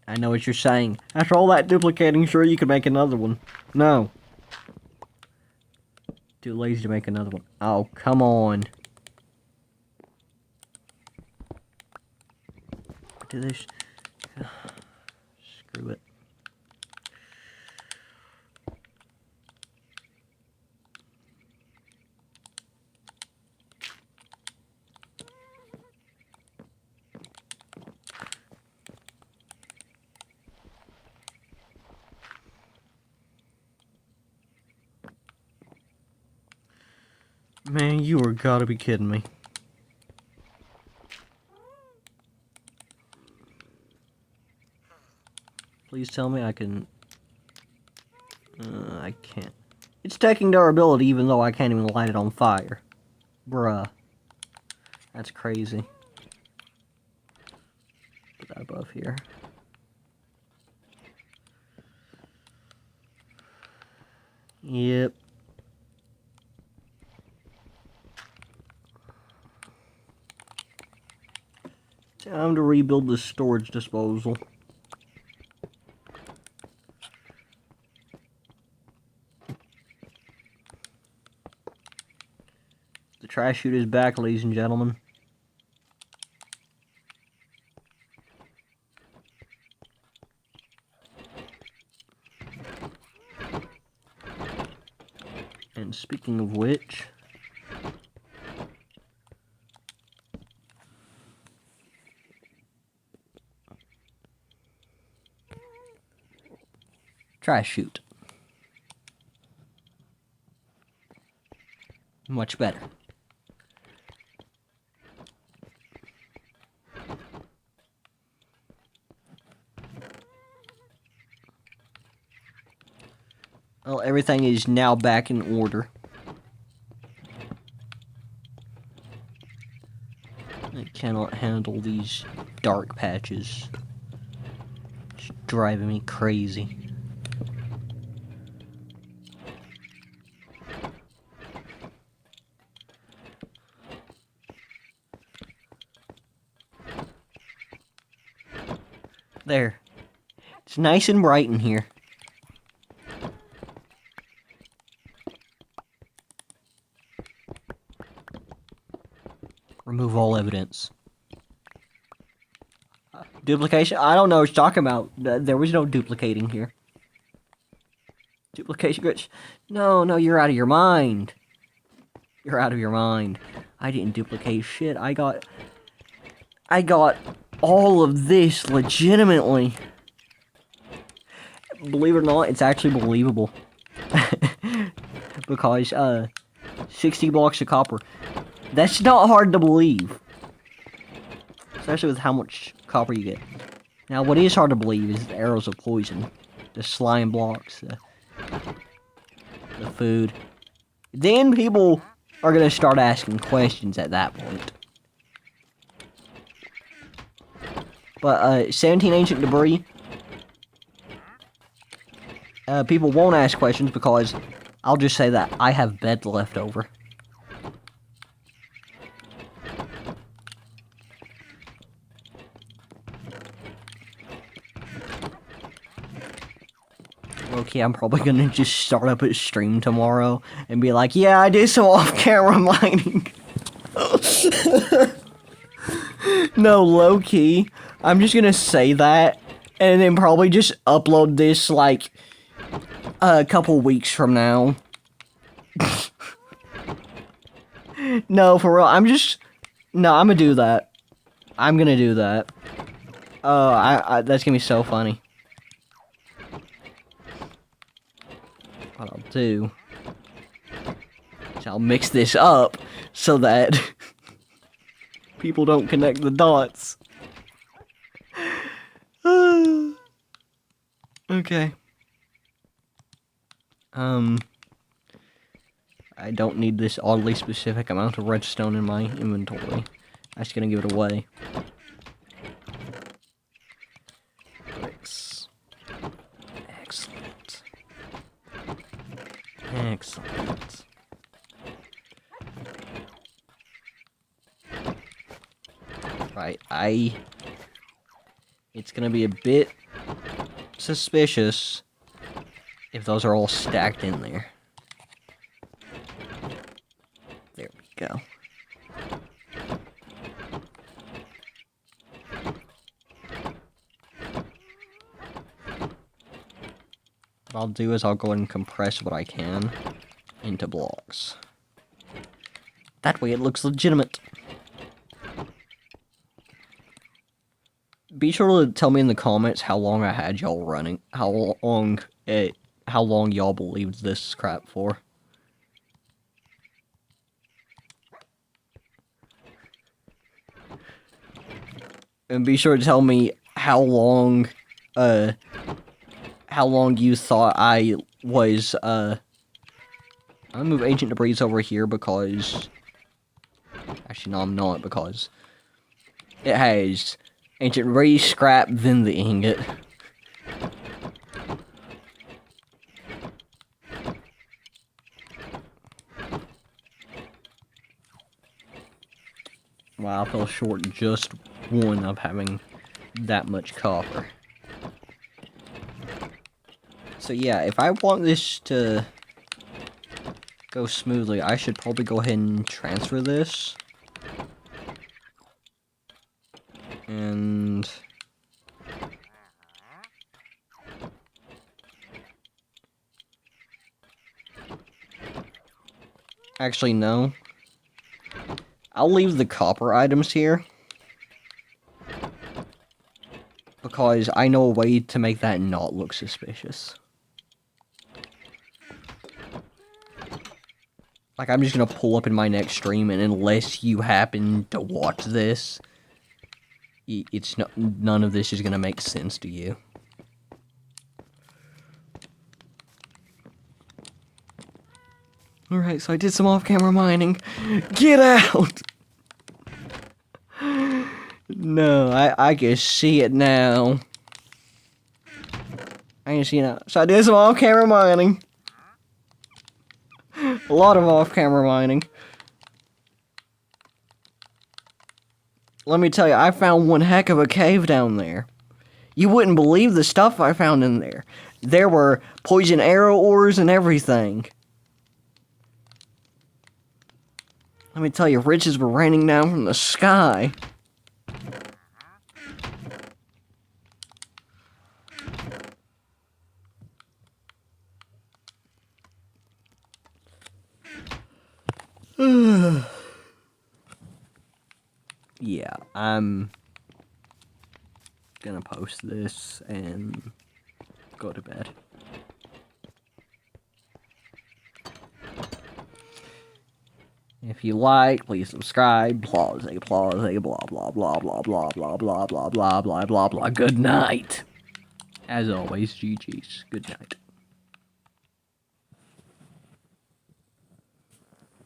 I know what you're saying. After all that duplicating, sure you could make another one. No. Too lazy to make another one. Oh, come on. Do this. Screw it. Man, you are gotta be kidding me. Please tell me I can... I can't. It's taking durability even though I can't even light it on fire. Bruh. That's crazy. Put that above here. Yep. Time to rebuild the storage disposal. The trash chute is back, ladies and gentlemen. And speaking of which... trash chute. Much better. Well, everything is now back in order. I cannot handle these dark patches. It's driving me crazy. There. It's nice and bright in here. Remove all evidence. Duplication? I don't know what you're talking about. There was no duplicating here. Duplication glitch. No, you're out of your mind. You're out of your mind. I didn't duplicate shit. I got all of this legitimately. Believe it or not, it's actually believable. Because 60 blocks of copper. That's not hard to believe. Especially with how much copper you get. Now, what is hard to believe is the arrows of poison. The slime blocks. The food. Then people are going to start asking questions at that point. But 17 ancient debris. People won't ask questions because I'll just say that I have bed left over. Okay, I'm probably gonna just start up a stream tomorrow and be like, yeah, I did some off-camera mining. No, low-key, I'm just gonna say that and then probably just upload this like a couple weeks from now. No, for real, I'm gonna do that. I'm gonna do that. That's gonna be so funny. What I'll do is I'll mix this up so that people don't connect the dots. Okay. I don't need this oddly specific amount of redstone in my inventory. I'm just gonna give it away. Bricks. Excellent. Excellent. Right, it's gonna be a bit suspicious if those are all stacked in there. There we go. What I'll do is I'll go ahead and compress what I can into blocks. That way it looks legitimate. Be sure to tell me in the comments how long I had y'all running. How long y'all believed this crap for. And be sure to tell me how long you thought I was, I'm gonna move ancient debris over here because, actually no I'm not, because it has ancient debris, scrap, then the ingot. Wow, I fell short just one of having that much copper. So yeah, if I want this to go smoothly, I should probably go ahead and transfer this. And actually, no. I'll leave the copper items here. Because I know a way to make that not look suspicious. Like, I'm just gonna pull up in my next stream, and unless you happen to watch this, none of this is gonna make sense to you. Alright, so I did some off-camera mining. Get out! No, I can see it now. I can see it now. So I did some off-camera mining. A lot of off-camera mining. Let me tell you, I found one heck of a cave down there. You wouldn't believe the stuff I found in there. There were poison arrow ores and everything. Let me tell you, riches were raining down from the sky. Yeah, I'm gonna post this and go to bed. If you like, please subscribe. Applause, applause, blah blah blah blah blah blah blah blah blah blah blah blah blah. Good night. As always, GG's. Good night.